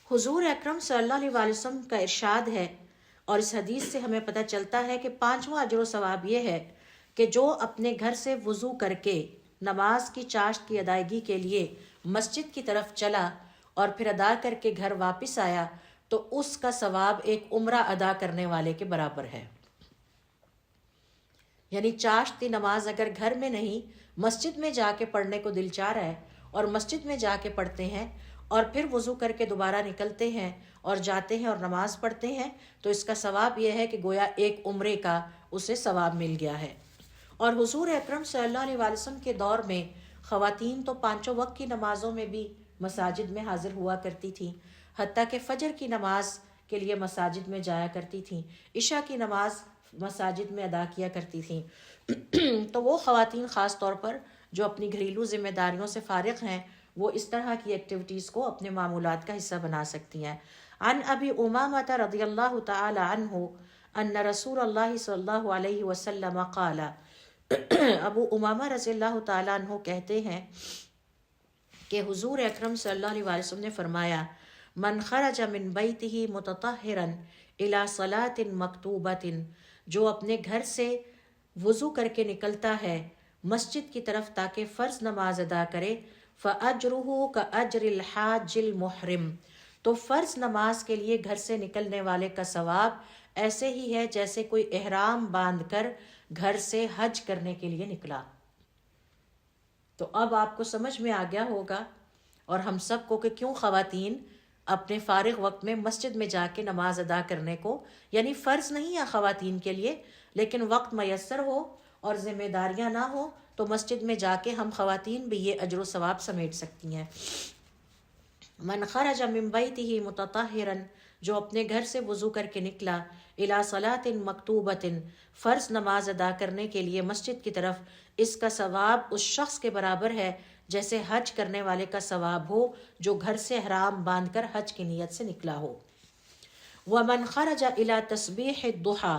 حضور اکرم صلی اللہ علیہ وسلم کا ارشاد ہے اور اس حدیث سے ہمیں پتہ چلتا ہے کہ 5واں اجر و ثواب یہ ہے کہ جو اپنے گھر سے وضو کر کے نماز کی چاشت کی ادائیگی کے لیے مسجد کی طرف چلا اور پھر ادا کر کے گھر واپس آیا تو اس کا ثواب ایک عمرہ ادا کرنے والے کے برابر ہے. یعنی چاشت کی نماز اگر گھر میں نہیں مسجد میں جا کے پڑھنے کو دل چاہ رہا ہے اور مسجد میں جا کے پڑھتے ہیں اور پھر وضو کر کے دوبارہ نکلتے ہیں اور جاتے ہیں اور نماز پڑھتے ہیں، تو اس کا ثواب یہ ہے کہ گویا ایک عمرے کا اسے ثواب مل گیا ہے. اور حضور اکرم صلی اللہ علیہ وسلم کے دور میں خواتین تو 5 وقت کی نمازوں میں بھی مساجد میں حاضر ہوا کرتی تھیں، حتیٰ کہ فجر کی نماز کے لیے مساجد میں جایا کرتی تھیں، عشاء کی نماز مساجد میں ادا کیا کرتی تھیں. تو وہ خواتین خاص طور پر جو اپنی گھریلو ذمہ داریوں سے فارغ ہیں، وہ اس طرح کی ایکٹیویٹیز کو اپنے معمولات کا حصہ بنا سکتی ہیں. عن ابی امامہ رضی اللہ تعالی عنہ ان رسول اللہ صلی اللہ علیہ وسلم قال، ابو امامہ رضی اللہ تعالیٰ عنہ کہتے ہیں کہ حضور اکرم صلی اللہ علیہ وسلم نے فرمایا، من خرج من بیتہ متطہرا الی صلاۃ مکتوبۃ، جو اپنے گھر سے وضو کر کے نکلتا ہے مسجد کی طرف تاکہ فرض نماز ادا کرے، فَأَجْرُهُ كَأَجْرِ الْحَاجِّ الْمُحْرِمِ، تو فرض نماز کے لیے گھر سے نکلنے والے کا ثواب ایسے ہی ہے جیسے کوئی احرام باندھ کر گھر سے حج کرنے کے لیے نکلا۔ تو اب آپ کو سمجھ میں آ گیا ہوگا اور ہم سب کو کہ کیوں خواتین اپنے فارغ وقت میں مسجد میں جا کے نماز ادا کرنے کو، یعنی فرض نہیں ہے خواتین کے لیے لیکن وقت میسر ہو اور ذمہ داریاں نہ ہو تو مسجد میں جا کے ہم خواتین بھی یہ اجر و ثواب سمیٹ سکتی ہیں۔ من خرج من بیتہ متطہرا، جو اپنے گھر سے وضو کر کے نکلا، الی صلاۃ مکتوبۃ، فرض نماز ادا کرنے کے لیے مسجد کی طرف، اس کا ثواب اس شخص کے برابر ہے جیسے حج کرنے والے کا ثواب ہو جو گھر سے احرام باندھ کر حج کی نیت سے نکلا ہو۔ ومن خرج الی تسبیح الضحیٰ،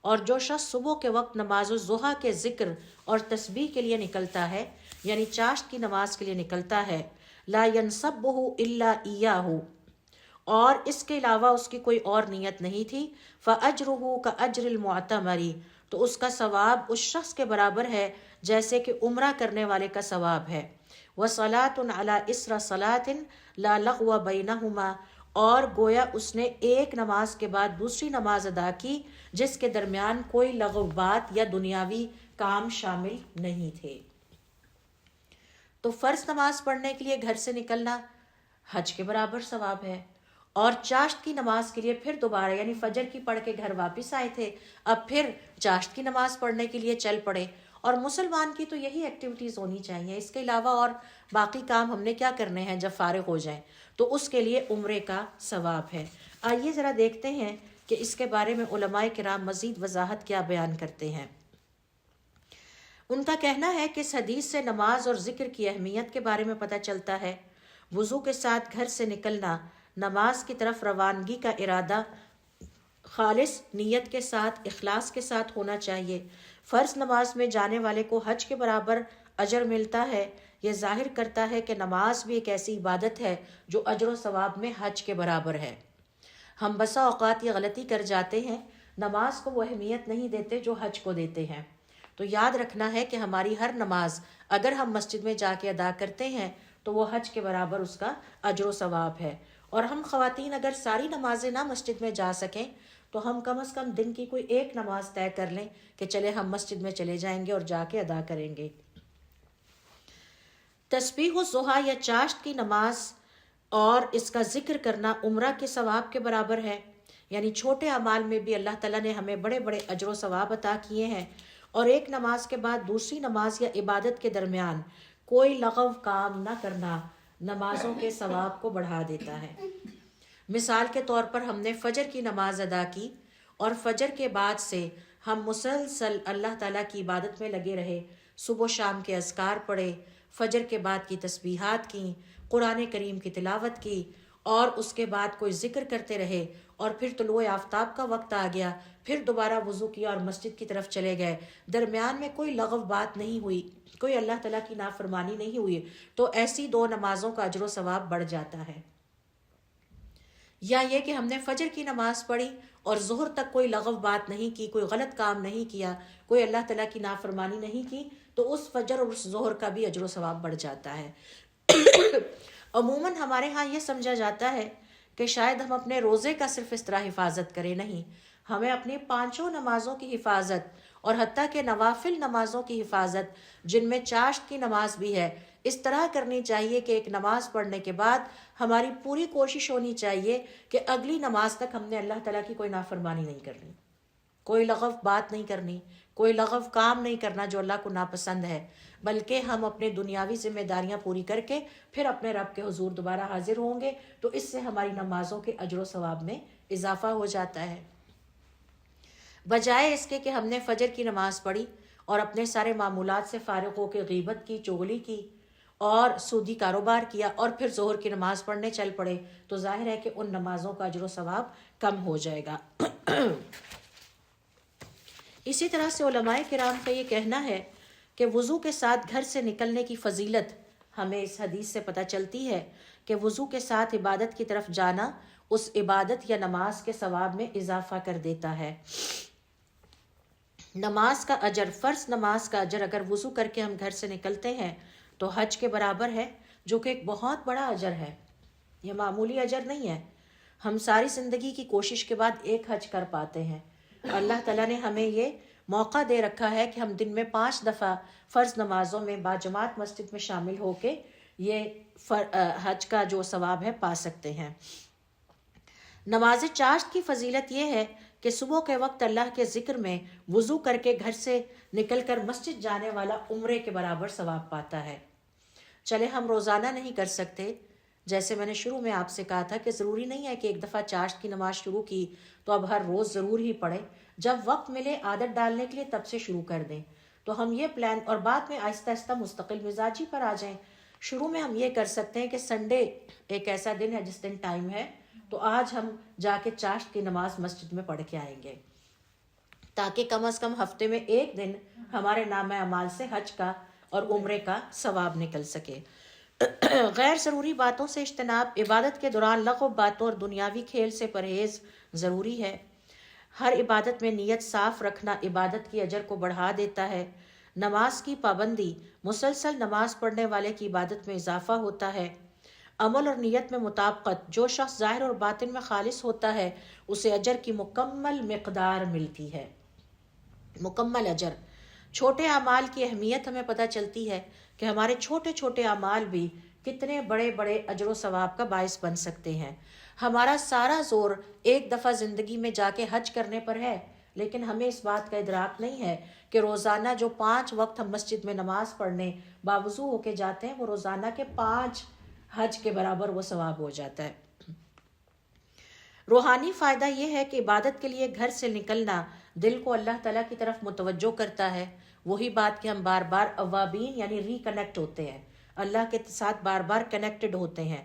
اور جو شخص صبح کے وقت نماز الضحیٰ کے ذکر اور تسبیح کے لیے نکلتا ہے، یعنی چاشت کی نماز کے لیے نکلتا ہے، لا ینصبہ الا ایاہ، اور اس کے علاوہ اس کی کوئی اور نیت نہیں تھی، فاجرہ کاجر المعتمر، تو اس کا ثواب اس شخص کے برابر ہے جیسے کہ عمرہ کرنے والے کا ثواب ہے۔ وصلاۃ علی اسر صلاۃ لا لغو بینہما، اور گویا اس نے ایک نماز کے بعد دوسری نماز ادا کی جس کے درمیان کوئی لغو بات یا دنیاوی کام شامل نہیں تھے۔ تو فرض نماز پڑھنے کے لیے گھر سے نکلنا حج کے برابر ثواب ہے، اور چاشت کی نماز کے لیے پھر دوبارہ، یعنی فجر کی پڑھ کے گھر واپس آئے تھے، اب پھر چاشت کی نماز پڑھنے کے لیے چل پڑے۔ اور مسلمان کی تو یہی ایکٹیویٹیز ہونی چاہیے، اس کے علاوہ اور باقی کام ہم نے کیا کرنے ہیں جب فارغ ہو جائیں، تو اس کے لیے عمرے کا ثواب ہے۔ آئیے ذرا دیکھتے ہیں کہ اس کے بارے میں علماء کرام مزید وضاحت کیا بیان کرتے ہیں۔ ان کا کہنا ہے کہ اس حدیث سے نماز اور ذکر کی اہمیت کے بارے میں پتہ چلتا ہے۔ وضو کے ساتھ گھر سے نکلنا، نماز کی طرف روانگی کا ارادہ خالص نیت کے ساتھ، اخلاص کے ساتھ ہونا چاہیے۔ فرض نماز میں جانے والے کو حج کے برابر اجر ملتا ہے۔ یہ ظاہر کرتا ہے کہ نماز بھی ایک ایسی عبادت ہے جو اجر و ثواب میں حج کے برابر ہے۔ ہم بسا اوقات یہ غلطی کر جاتے ہیں، نماز کو وہ اہمیت نہیں دیتے جو حج کو دیتے ہیں۔ تو یاد رکھنا ہے کہ ہماری ہر نماز اگر ہم مسجد میں جا کے ادا کرتے ہیں تو وہ حج کے برابر اس کا اجر و ثواب ہے۔ اور ہم خواتین اگر ساری نمازیں نہ مسجد میں جا سکیں تو ہم کم از کم دن کی کوئی ایک نماز طے کر لیں کہ چلے ہم مسجد میں چلے جائیں گے اور جا کے ادا کریں گے۔ تسبیح الضحیٰ یا چاشت کی نماز اور اس کا ذکر کرنا عمرہ کے ثواب کے برابر ہے، یعنی چھوٹے اعمال میں بھی اللہ تعالیٰ نے ہمیں بڑے بڑے اجر و ثواب عطا کیے ہیں، اور ایک نماز کے بعد دوسری نماز یا عبادت کے درمیان کوئی لغو کام نہ کرنا نمازوں کے ثواب کو بڑھا دیتا ہے۔ مثال کے طور پر ہم نے فجر کی نماز ادا کی اور فجر کے بعد سے ہم مسلسل اللہ تعالیٰ کی عبادت میں لگے رہے، صبح و شام کے اذکار پڑھے، فجر کے بعد کی تسبیحات کی، قرآن کریم کی تلاوت کی، اور اس کے بعد کوئی ذکر کرتے رہے، اور پھر طلوع آفتاب کا وقت آ گیا، پھر دوبارہ وضو کیا اور مسجد کی طرف چلے گئے، درمیان میں کوئی لغو بات نہیں ہوئی، کوئی اللہ تعالیٰ کی نافرمانی نہیں ہوئی، تو ایسی دو نمازوں کا اجر و ثواب بڑھ جاتا ہے۔ یا یہ کہ ہم نے فجر کی نماز پڑھی اور ظہر تک کوئی لغو بات نہیں کی، کوئی غلط کام نہیں کیا، کوئی اللہ تعالیٰ کی نافرمانی نہیں کی، تو اس فجر اور اس ظہر کا بھی اجر و ثواب بڑھ جاتا ہے۔ عموماً ہمارے ہاں یہ سمجھا جاتا ہے کہ شاید ہم اپنے روزے کا صرف اس طرح حفاظت کریں، نہیں، ہمیں اپنی پانچوں نمازوں کی حفاظت اور حتیٰ کہ نوافل نمازوں کی حفاظت جن میں چاشت کی نماز بھی ہے اس طرح کرنی چاہیے کہ ایک نماز پڑھنے کے بعد ہماری پوری کوشش ہونی چاہیے کہ اگلی نماز تک ہم نے اللہ تعالیٰ کی کوئی نافرمانی نہیں کرنی، کوئی لغو بات نہیں کرنی، کوئی لغو کام نہیں کرنا جو اللہ کو ناپسند ہے، بلکہ ہم اپنے دنیاوی ذمہ داریاں پوری کر کے پھر اپنے رب کے حضور دوبارہ حاضر ہوں گے، تو اس سے ہماری نمازوں کے اجر و ثواب میں اضافہ ہو جاتا ہے۔ بجائے اس کے کہ ہم نے فجر کی نماز پڑھی اور اپنے سارے معمولات سے فارغ ہو کے غیبت کی، چغلی کی اور سودی کاروبار کیا اور پھر ظہر کی نماز پڑھنے چل پڑے، تو ظاہر ہے کہ ان نمازوں کا اجر و ثواب کم ہو جائے گا۔ اسی طرح سے علماء کرام کا یہ کہنا ہے کہ وضو کے ساتھ گھر سے نکلنے کی فضیلت ہمیں اس حدیث سے پتہ چلتی ہے کہ وضو کے ساتھ عبادت کی طرف جانا اس عبادت یا نماز کے ثواب میں اضافہ کر دیتا ہے۔ نماز کا اجر، فرض نماز کا اجر اگر وضو کر کے ہم گھر سے نکلتے ہیں تو حج کے برابر ہے، جو کہ ایک بہت بڑا اجر ہے، یہ معمولی اجر نہیں ہے۔ ہم ساری زندگی کی کوشش کے بعد ایک حج کر پاتے ہیں۔ اللہ تعالیٰ نے ہمیں یہ موقع دے رکھا ہے کہ ہم دن میں 5 دفعہ فرض نمازوں میں باجماعت مسجد میں شامل ہو کے یہ حج کا جو ثواب ہے پا سکتے ہیں۔ نماز چاشت کی فضیلت یہ ہے کہ صبح کے وقت اللہ کے ذکر میں وضو کر کے گھر سے نکل کر مسجد جانے والا عمرے کے برابر ثواب پاتا ہے۔ چلے ہم روزانہ نہیں کر سکتے، جیسے میں نے شروع میں آپ سے کہا تھا کہ ضروری نہیں ہے کہ ایک دفعہ چاشت کی نماز شروع کی تو اب ہر روز ضرور ہی پڑھیں، جب وقت ملے عادت ڈالنے کے لیے تب سے شروع کر دیں۔ تو ہم یہ پلان، اور بعد میں آہستہ آہستہ مستقل مزاجی پر آ جائیں۔ شروع میں ہم یہ کر سکتے ہیں کہ سنڈے ایک ایسا دن ہے جس دن ٹائم ہے تو آج ہم جا کے چاشت کی نماز مسجد میں پڑھ کے آئیں گے، تاکہ کم از کم ہفتے میں ایک دن ہمارے نامہ اعمال سے حج کا اور عمرے کا ثواب نکل سکے۔ غیر ضروری باتوں سے اجتناب، عبادت کے دوران لغو باتوں اور دنیاوی کھیل سے پرہیز ضروری ہے۔ ہر عبادت میں نیت صاف رکھنا عبادت کی اجر کو بڑھا دیتا ہے۔ نماز کی پابندی، مسلسل نماز پڑھنے والے کی عبادت میں اضافہ ہوتا ہے۔ عمل اور نیت میں مطابقت، جو شخص ظاہر اور باطن میں خالص ہوتا ہے اسے اجر کی مکمل مقدار ملتی ہے، مکمل اجر۔ چھوٹے اعمال کی اہمیت ہمیں پتہ چلتی ہے کہ ہمارے چھوٹے چھوٹے اعمال بھی کتنے بڑے بڑے اجر و ثواب کا باعث بن سکتے ہیں۔ ہمارا سارا زور ایک دفعہ زندگی میں جا کے حج کرنے پر ہے، لیکن ہمیں اس بات کا ادراک نہیں ہے کہ روزانہ جو 5 وقت ہم مسجد میں نماز پڑھنے باوضو ہو کے جاتے ہیں وہ روزانہ کے 5 حج کے برابر وہ ثواب ہو جاتا ہے۔ روحانی فائدہ یہ ہے کہ عبادت کے لیے گھر سے نکلنا دل کو اللہ تعالیٰ کی طرف متوجہ کرتا ہے۔ وہی بات کہ ہم بار بار اوابین یعنی ری کنیکٹ ہوتے ہیں، اللہ کے ساتھ بار بار کنیکٹڈ ہوتے ہیں۔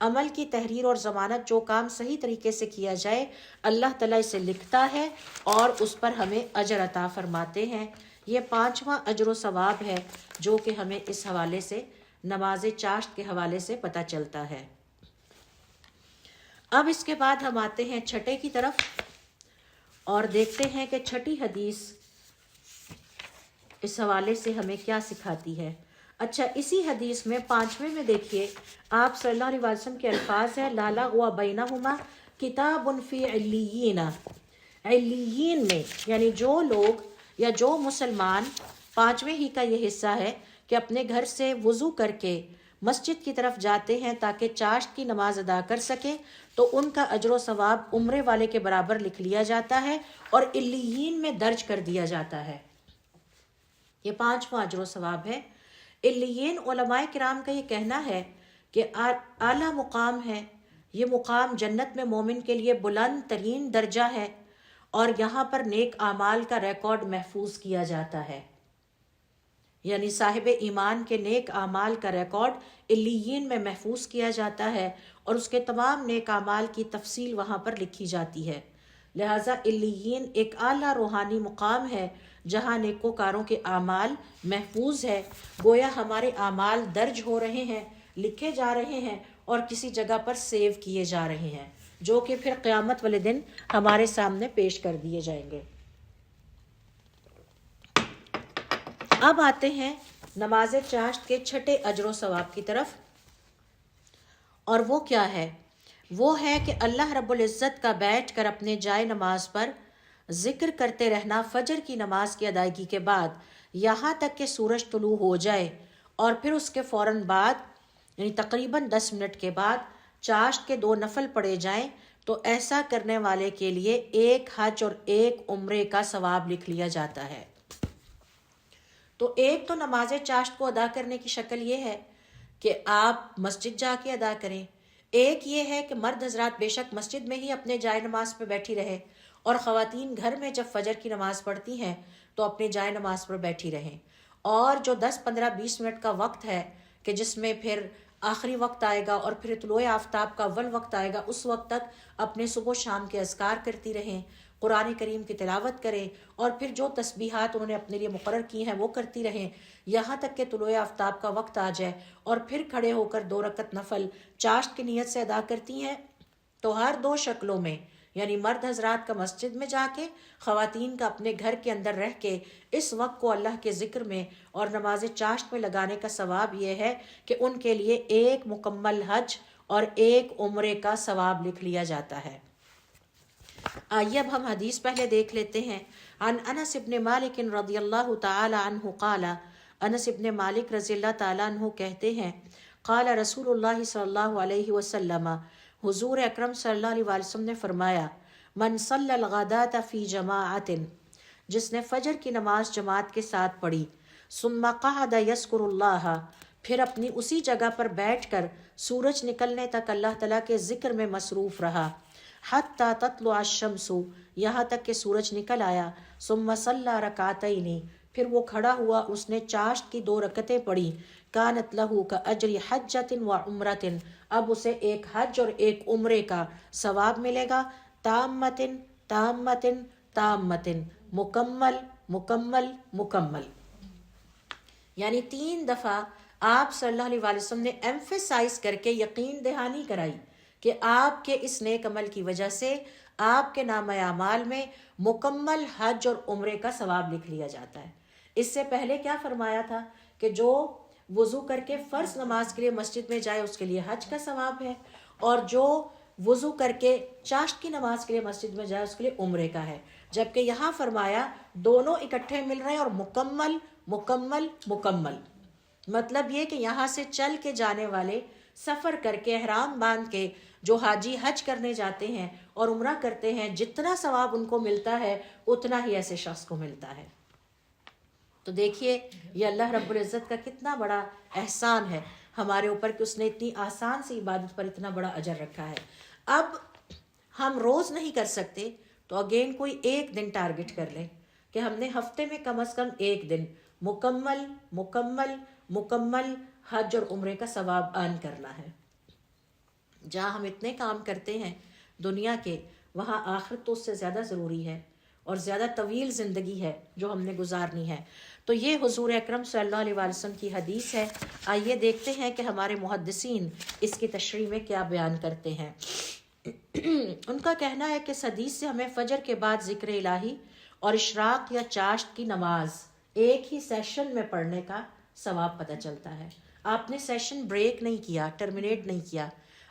عمل کی تحریر اور ضمانت، جو کام صحیح طریقے سے کیا جائے اللہ تعالیٰ اسے لکھتا ہے اور اس پر ہمیں اجر عطا فرماتے ہیں۔ یہ 5واں اجر و ثواب ہے جو کہ ہمیں اس حوالے سے، نماز چاشت کے حوالے سے پتہ چلتا ہے۔ اب اس کے بعد ہم آتے ہیں چھٹے کی طرف اور دیکھتے ہیں کہ چھٹی حدیث اس حوالے سے ہمیں کیا سکھاتی ہے۔ اچھا، اسی حدیث میں 5ویں میں دیکھیے آپ صلی اللہ علیہ وسلم کے الفاظ ہیں، لا لغو بینہما کتاب فی علیین۔ علیین میں یعنی جو لوگ یا جو مسلمان، 5ویں ہی کا یہ حصہ ہے کہ اپنے گھر سے وضو کر کے مسجد کی طرف جاتے ہیں تاکہ چاشت کی نماز ادا کر سکیں، تو ان کا اجر و ثواب عمرے والے کے برابر لکھ لیا جاتا ہے اور علیین میں درج کر دیا جاتا ہے۔ یہ 5واں اجر و ثواب ہے۔ علیین علماء کرام کا یہ کہنا ہے کہ اعلیٰ مقام ہے، یہ مقام جنت میں مومن کے لیے بلند ترین درجہ ہے، اور یہاں پر نیک اعمال کا ریکارڈ محفوظ کیا جاتا ہے، یعنی صاحب ایمان کے نیک اعمال کا ریکارڈ علیین میں محفوظ کیا جاتا ہے اور اس کے تمام نیک اعمال کی تفصیل وہاں پر لکھی جاتی ہے۔ لہٰذا علیین ایک اعلیٰ روحانی مقام ہے جہاں نیکوکاروں کے اعمال محفوظ ہے، گویا ہمارے اعمال درج ہو رہے ہیں، لکھے جا رہے ہیں اور کسی جگہ پر سیو کیے جا رہے ہیں، جو کہ پھر قیامت والے دن ہمارے سامنے پیش کر دیے جائیں گے۔ اب آتے ہیں نماز چاشت کے چھٹے اجر و ثواب کی طرف، اور وہ کیا ہے؟ وہ ہے کہ اللہ رب العزت کا بیٹھ کر اپنے جائے نماز پر ذکر کرتے رہنا فجر کی نماز کی ادائیگی کے بعد یہاں تک کہ سورج طلوع ہو جائے، اور پھر اس کے فوراً بعد یعنی تقریباً 10 منٹ کے بعد چاشت کے 2 نفل پڑھے جائیں، تو ایسا کرنے والے کے لیے 1 حج اور 1 عمرے کا ثواب لکھ لیا جاتا ہے۔ تو ایک تو نماز چاشت کو ادا کرنے کی شکل یہ ہے کہ آپ مسجد جا کے ادا کریں، ایک یہ ہے کہ مرد حضرات بے شک مسجد میں ہی اپنے جائے نماز پہ بیٹھی رہے، اور خواتین گھر میں جب فجر کی نماز پڑھتی ہیں تو اپنے جائے نماز پر بیٹھی رہیں، اور جو 10 15 20 منٹ کا وقت ہے کہ جس میں پھر آخری وقت آئے گا اور پھر طلوع آفتاب کا اول وقت آئے گا، اس وقت تک اپنے صبح و شام کے اذکار کرتی رہیں، قرآن کریم کی تلاوت کریں اور پھر جو تسبیحات انہوں نے اپنے لیے مقرر کی ہیں وہ کرتی رہیں یہاں تک کہ طلوع آفتاب کا وقت آ جائے، اور پھر کھڑے ہو کر 2 رکعت نفل چاشت کی نیت سے ادا کرتی ہیں، تو ہر 2 شکلوں میں، یعنی مرد حضرات کا مسجد میں جا کے، خواتین کا اپنے گھر کے اندر رہ کے، اس وقت کو اللہ کے ذکر میں اور نماز چاشت میں لگانے کا ثواب یہ ہے کہ ان کے لیے 1 مکمل حج اور 1 عمرے کا ثواب لکھ لیا جاتا ہے۔ آئیے اب ہم حدیث پہلے دیکھ لیتے ہیں۔ عن انس ابن مالک رضی اللہ تعالی عنہ قال، انس ابن مالک رضی اللہ تعالیٰ عنہ کہتے ہیں، قال رسول اللہ صلی اللہ علیہ وسلم، حضور اکرم صلی اللہ علیہ وسلم نے فرمایا، من صلی الغداۃ فی جماعت، جس نے فجر کی نماز جماعت کے ساتھ پڑھی، ثم قعد یذکر اللہ، پھر اپنی اسی جگہ پر بیٹھ کر سورج نکلنے تک اللہ تعالیٰ کے ذکر میں مصروف رہا، حتی تطلع الشمس، یہاں تک کہ سورج نکل آیا، ثم صلی رکعتین، پھر وہ کھڑا ہوا، اس نے چاشت کی 2 رکعتیں پڑھی، کانت لہ کاجر حجۃ و عمرۃ، اب اسے 1 حج اور 1 عمرے کا ثواب ملے گا، تامۃ تامۃ تامۃ، مکمل مکمل مکمل، یعنی 3 دفعہ آپ صلی اللہ علیہ وآلہ وسلم نے ایمفیسائز کر کے یقین دہانی کرائی کہ آپ کے اس نیک عمل کی وجہ سے آپ کے نامہ اعمال میں مکمل حج اور عمرے کا ثواب لکھ لیا جاتا ہے۔ اس سے پہلے کیا فرمایا تھا کہ جو وضو کر کے فرض نماز کے لیے مسجد میں جائے اس کے لیے حج کا ثواب ہے، اور جو وضو کر کے چاشت کی نماز کے لیے مسجد میں جائے اس کے لیے عمرے کا ہے، جبکہ یہاں فرمایا دونوں اکٹھے مل رہے ہیں اور مکمل مکمل مکمل، مطلب یہ کہ یہاں سے چل کے جانے والے، سفر کر کے احرام باندھ کے جو حاجی حج کرنے جاتے ہیں اور عمرہ کرتے ہیں، جتنا ثواب ان کو ملتا ہے اتنا ہی ایسے شخص کو ملتا ہے۔ تو دیکھیے یہ اللہ رب العزت کا کتنا بڑا احسان ہے ہمارے اوپر کہ اس نے اتنی آسان سی عبادت پر اتنا بڑا اجر رکھا ہے۔ اب ہم روز نہیں کر سکتے تو اگین کوئی 1 دن ٹارگٹ کر لیں کہ ہم نے ہفتے میں کم از کم 1 دن مکمل مکمل مکمل حج اور عمرے کا ثواب ارن کرنا ہے۔ جہاں ہم اتنے کام کرتے ہیں دنیا کے، وہاں آخرت تو اس سے زیادہ ضروری ہے اور زیادہ طویل زندگی ہے جو ہم نے گزارنی ہے۔ تو یہ حضور اکرم صلی اللہ علیہ وسلم کی حدیث ہے۔ آئیے دیکھتے ہیں کہ ہمارے محدثین اس کی تشریح میں کیا بیان کرتے ہیں۔ ان کا کہنا ہے کہ اس حدیث سے ہمیں فجر کے بعد ذکر الہی اور اشراق یا چاشت کی نماز ایک ہی سیشن میں پڑھنے کا ثواب پتہ چلتا ہے۔ آپ نے سیشن بریک نہیں کیا، ٹرمینیٹ نہیں کیا،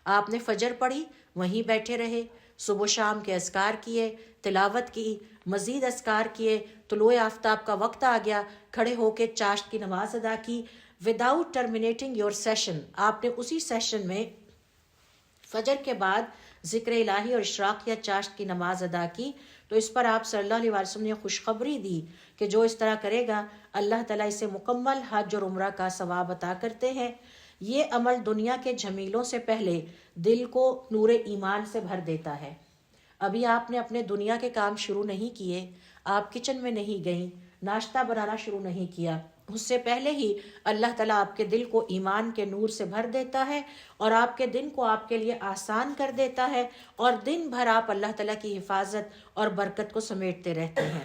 آپ نے فجر پڑھی وہیں بیٹھے رہے، صبح و شام کے اذکار کیے، تلاوت کی، مزید اذکار کیے، طلوع آفتاب کا وقت آ گیا، کھڑے ہو کے چاشت کی نماز ادا کی، وداؤٹ ٹرمینیٹنگ یور سیشن، آپ نے اسی سیشن میں فجر کے بعد ذکر الہی اور اشراق یا چاشت کی نماز ادا کی۔ تو اس پر آپ صلی اللہ علیہ وسلم نے خوشخبری دی کہ جو اس طرح کرے گا اللہ تعالیٰ اسے مکمل حج اور عمرہ کا ثواب عطا کرتے ہیں۔ یہ عمل دنیا کے جھمیلوں سے پہلے دل کو نور ایمان سے بھر دیتا ہے۔ ابھی آپ نے اپنے دنیا کے کام شروع نہیں کیے، آپ کچن میں نہیں گئیں، ناشتہ بنانا شروع نہیں کیا، اس سے پہلے ہی اللہ تعالیٰ آپ کے دل کو ایمان کے نور سے بھر دیتا ہے اور آپ کے دن کو آپ کے لیے آسان کر دیتا ہے، اور دن بھر آپ اللہ تعالیٰ کی حفاظت اور برکت کو سمیٹتے رہتے ہیں۔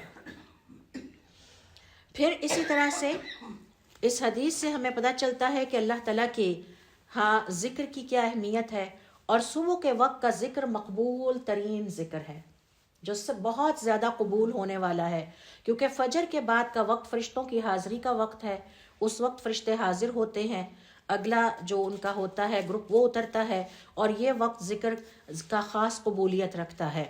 پھر اسی طرح سے اس حدیث سے ہمیں پتہ چلتا ہے کہ اللہ تعالیٰ کے ہاں ذکر کی کیا اہمیت ہے، اور صبح کے وقت کا ذکر مقبول ترین ذکر ہے جو سب بہت زیادہ قبول ہونے والا ہے، کیونکہ فجر کے بعد کا وقت فرشتوں کی حاضری کا وقت ہے، اس وقت فرشتے حاضر ہوتے ہیں، اگلا جو ان کا ہوتا ہے گروپ وہ اترتا ہے، اور یہ وقت ذکر کا خاص قبولیت رکھتا ہے۔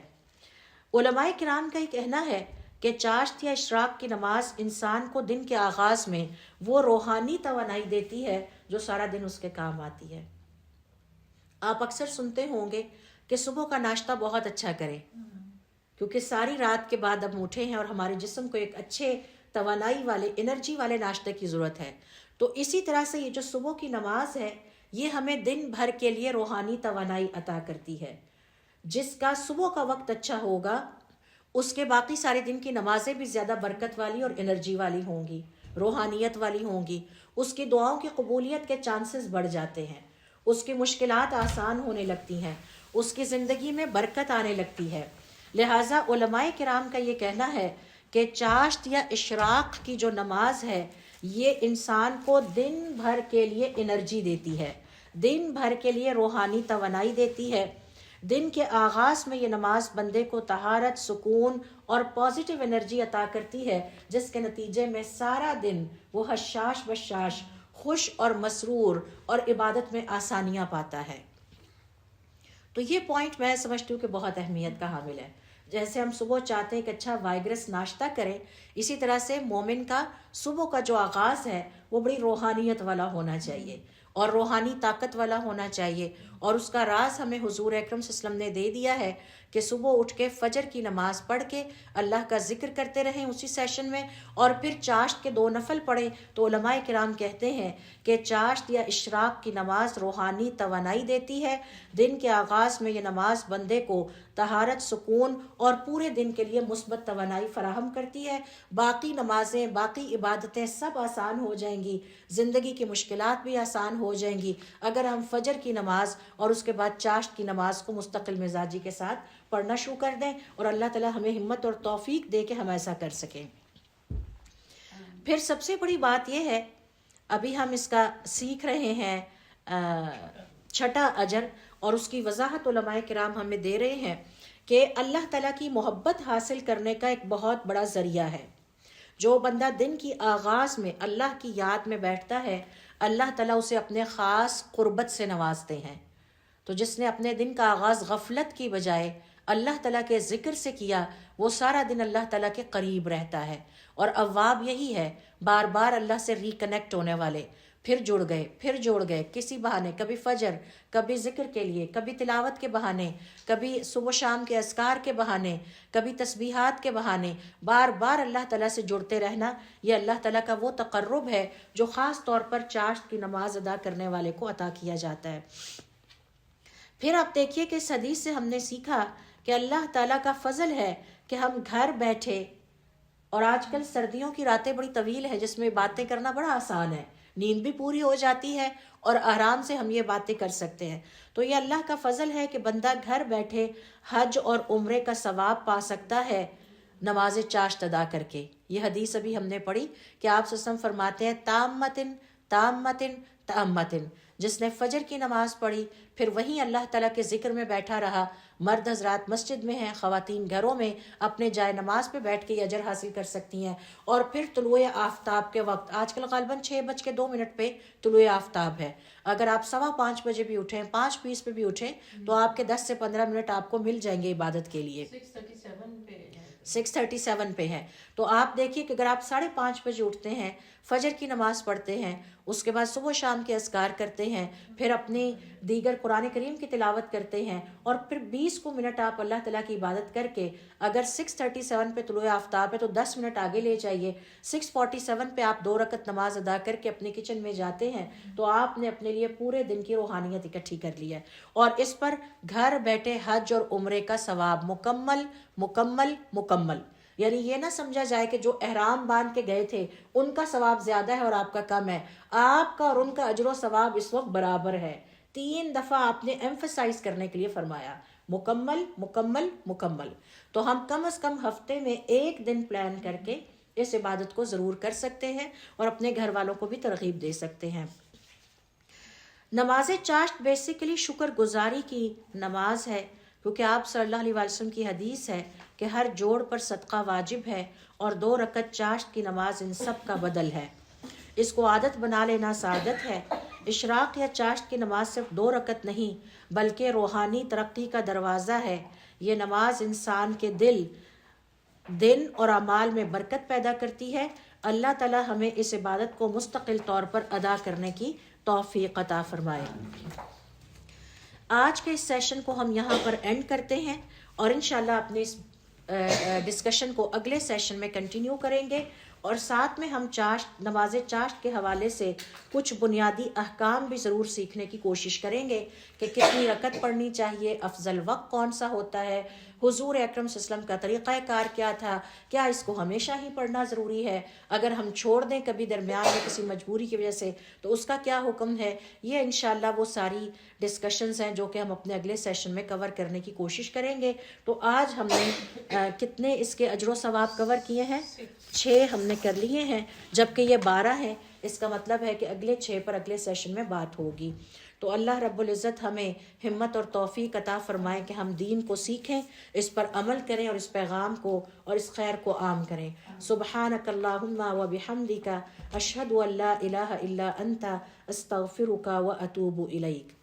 علماء کرام کا یہ کہنا ہے کہ چاشت یا اشراق کی نماز انسان کو دن کے آغاز میں وہ روحانی توانائی دیتی ہے جو سارا دن اس کے کام آتی ہے۔ آپ اکثر سنتے ہوں گے کہ صبح کا ناشتہ بہت اچھا کریں، کیونکہ ساری رات کے بعد اب اٹھے ہیں اور ہمارے جسم کو ایک اچھے توانائی والے انرجی والے ناشتے کی ضرورت ہے۔ تو اسی طرح سے یہ جو صبح کی نماز ہے یہ ہمیں دن بھر کے لیے روحانی توانائی عطا کرتی ہے۔ جس کا صبح کا وقت اچھا ہوگا اس کے باقی سارے دن کی نمازیں بھی زیادہ برکت والی اور انرجی والی ہوں گی، روحانیت والی ہوں گی، اس کی دعاؤں کی قبولیت کے چانسز بڑھ جاتے ہیں، اس کی مشکلات آسان ہونے لگتی ہیں، اس کی زندگی میں برکت آنے لگتی ہے۔ لہٰذا علماء کرام کا یہ کہنا ہے کہ چاشت یا اشراق کی جو نماز ہے یہ انسان کو دن بھر کے لیے انرجی دیتی ہے، دن بھر کے لیے روحانی توانائی دیتی ہے۔ دن کے آغاز میں یہ نماز بندے کو طہارت، سکون اور پازیٹیو انرجی عطا کرتی ہے، جس کے نتیجے میں سارا دن وہ حشاش بشاش، خوش اور مسرور اور عبادت میں آسانیاں پاتا ہے۔ تو یہ پوائنٹ میں سمجھتی ہوں کہ بہت اہمیت کا حامل ہے۔ جیسے ہم صبح چاہتے ہیں کہ اچھا وائگرس ناشتہ کریں، اسی طرح سے مومن کا صبح کا جو آغاز ہے وہ بڑی روحانیت والا ہونا چاہیے اور روحانی طاقت والا ہونا چاہیے، اور اس کا راز ہمیں حضور اکرم صلی اللہ علیہ وسلم نے دے دیا ہے کہ صبح اٹھ کے فجر کی نماز پڑھ کے اللہ کا ذکر کرتے رہیں اسی سیشن میں، اور پھر چاشت کے 2 نفل پڑھیں۔ تو علماء کرام کہتے ہیں کہ چاشت یا اشراق کی نماز روحانی توانائی دیتی ہے۔ دن کے آغاز میں یہ نماز بندے کو طہارت، سکون اور پورے دن کے لیے مثبت توانائی فراہم کرتی ہے۔ باقی نمازیں، باقی عبادتیں سب آسان ہو جائیں گی، زندگی کی مشکلات بھی آسان ہو جائیں گی اگر ہم فجر کی نماز اور اس کے بعد چاشت کی نماز کو مستقل مزاجی کے ساتھ پڑھنا شروع کر دیں، اور اللہ تعالی ہمیں ہمت اور توفیق دے کہ ہم ایسا کر سکیں۔ پھر سب سے بڑی بات یہ ہے، ابھی ہم اس کا سیکھ رہے ہیں چھٹا اجر، اور اس کی وضاحت علماء کرام ہمیں دے رہے ہیں کہ اللہ تعالیٰ کی محبت حاصل کرنے کا ایک بہت بڑا ذریعہ ہے۔ جو بندہ دن کی آغاز میں اللہ کی یاد میں بیٹھتا ہے، اللہ تعالیٰ اسے اپنے خاص قربت سے نوازتے ہیں۔ تو جس نے اپنے دن کا آغاز غفلت کی بجائے اللہ تعالیٰ کے ذکر سے کیا، وہ سارا دن اللہ تعالیٰ کے قریب رہتا ہے۔ اور اواب یہی ہے، بار بار اللہ سے ریکنیکٹ ہونے والے، پھر جڑ گئے کسی بہانے، کبھی فجر، کبھی ذکر کے لیے، کبھی تلاوت کے بہانے، کبھی صبح شام کے اذکار کے بہانے، کبھی تسبیحات کے بہانے، بار بار اللہ تعالیٰ سے جڑتے رہنا، یہ اللہ تعالیٰ کا وہ تقرب ہے جو خاص طور پر چاشت کی نماز ادا کرنے والے کو عطا کیا جاتا ہے۔ پھر آپ دیکھیے کہ اس حدیث سے ہم نے سیکھا کہ اللہ تعالیٰ کا فضل ہے کہ ہم گھر بیٹھے، اور آج کل سردیوں کی راتیں بڑی طویل ہیں جس میں باتیں کرنا بڑا آسان ہے، نیند بھی پوری ہو جاتی ہے اور آرام سے ہم یہ باتیں کر سکتے ہیں۔ تو یہ اللہ کا فضل ہے کہ بندہ گھر بیٹھے حج اور عمرے کا ثواب پا سکتا ہے نماز چاشت ادا کر کے۔ یہ حدیث ابھی ہم نے پڑھی کہ آپ صلی اللہ علیہ وسلم فرماتے ہیں تامتن تامتن تامتن، جس نے فجر کی نماز پڑھی پھر وہیں اللہ تعالیٰ کے ذکر میں بیٹھا رہا، مرد حضرات مسجد میں ہیں، خواتین گھروں میں اپنے جائے نماز پہ بیٹھ کے یہ اجر حاصل کر سکتی ہیں۔ اور پھر طلوع آفتاب کے وقت، آج کل غالباً 6:02 پہ طلوع آفتاب ہے، اگر آپ 5:15 بجے بھی اٹھیں، 5:20 پہ بھی اٹھیں تو آپ کے 10 سے 15 منٹ آپ کو مل جائیں گے عبادت کے لیے۔ 6:37 پہ ہے، تو آپ دیکھیے کہ اگر آپ 5:30 بجے اٹھتے ہیں، فجر کی نماز پڑھتے ہیں، اس کے بعد صبح شام کے اذکار کرتے ہیں، پھر اپنی دیگر قرآن کریم کی تلاوت کرتے ہیں، اور پھر 20 منٹ آپ اللہ تعالیٰ کی عبادت کر کے، اگر 6:37 پہ طلوع آفتاب ہے تو 10 منٹ آگے لے جائیے، 6:47 پہ آپ 2 رکعت نماز ادا کر کے اپنے کچن میں جاتے ہیں، تو آپ نے اپنے لیے پورے دن کی روحانیت اکٹھی کر لی ہے، اور اس پر گھر بیٹھے حج اور عمرے کا ثواب مکمل مکمل مکمل۔ یعنی یہ نہ سمجھا جائے کہ جو احرام باندھ کے گئے تھے ان کا ثواب زیادہ ہے اور آپ کا کم ہے، آپ کا اور ان کا اجر و ثواب اس وقت برابر ہے۔ 3 دفعہ آپ نے ایمفسائز کرنے کے لیے فرمایا، مکمل مکمل مکمل۔ تو ہم کم از کم ہفتے میں 1 دن پلان کر کے اس عبادت کو ضرور کر سکتے ہیں اور اپنے گھر والوں کو بھی ترغیب دے سکتے ہیں۔ نماز چاشت بیسیکلی شکر گزاری کی نماز ہے، کیونکہ آپ صلی اللہ علیہ وسلم کی حدیث ہے کہ ہر جوڑ پر صدقہ واجب ہے، اور 2 رکعت چاشت کی نماز ان سب کا بدل ہے۔ اس کو عادت بنا لینا سعادت ہے۔ اشراق یا چاشت کی نماز صرف 2 رکعت نہیں بلکہ روحانی ترقی کا دروازہ ہے۔ یہ نماز انسان کے دن اور اعمال میں برکت پیدا کرتی ہے۔ اللہ تعالی ہمیں اس عبادت کو مستقل طور پر ادا کرنے کی توفیق عطا فرمائے۔ آج کے اس سیشن کو ہم یہاں پر اینڈ کرتے ہیں، اور انشاءاللہ اپنے اس ڈسکشن کو اگلے سیشن میں کنٹینیو کریں گے، اور ساتھ میں ہم نماز چاشت کے حوالے سے کچھ بنیادی احکام بھی ضرور سیکھنے کی کوشش کریں گے کہ کتنی رکعت پڑھنی چاہیے، افضل وقت کون سا ہوتا ہے، حضور اکرم صلی اللہ علیہ وسلم کا طریقہ کار کیا تھا، کیا اس کو ہمیشہ ہی پڑھنا ضروری ہے، اگر ہم چھوڑ دیں کبھی درمیان میں کسی مجبوری کی وجہ سے تو اس کا کیا حکم ہے۔ یہ انشاءاللہ وہ ساری ڈسکشنز ہیں جو کہ ہم اپنے اگلے سیشن میں کور کرنے کی کوشش کریں گے۔ تو آج ہم نے کتنے اس کے اجر و ثواب کور کیے ہیں؟ 6 ہم نے کر لیے ہیں، جبکہ یہ 12 ہیں۔ اس کا مطلب ہے کہ اگلے 6 پر اگلے سیشن میں بات ہوگی۔ تو اللہ رب العزت ہمیں ہمت اور توفیق عطا فرمائے کہ ہم دین کو سیکھیں، اس پر عمل کریں اور اس پیغام کو اور اس خیر کو عام کریں۔ سبحانک اللہم و بحمدک، اشہد ان لا الہ الا انت، استغفرک و اتوب الیک۔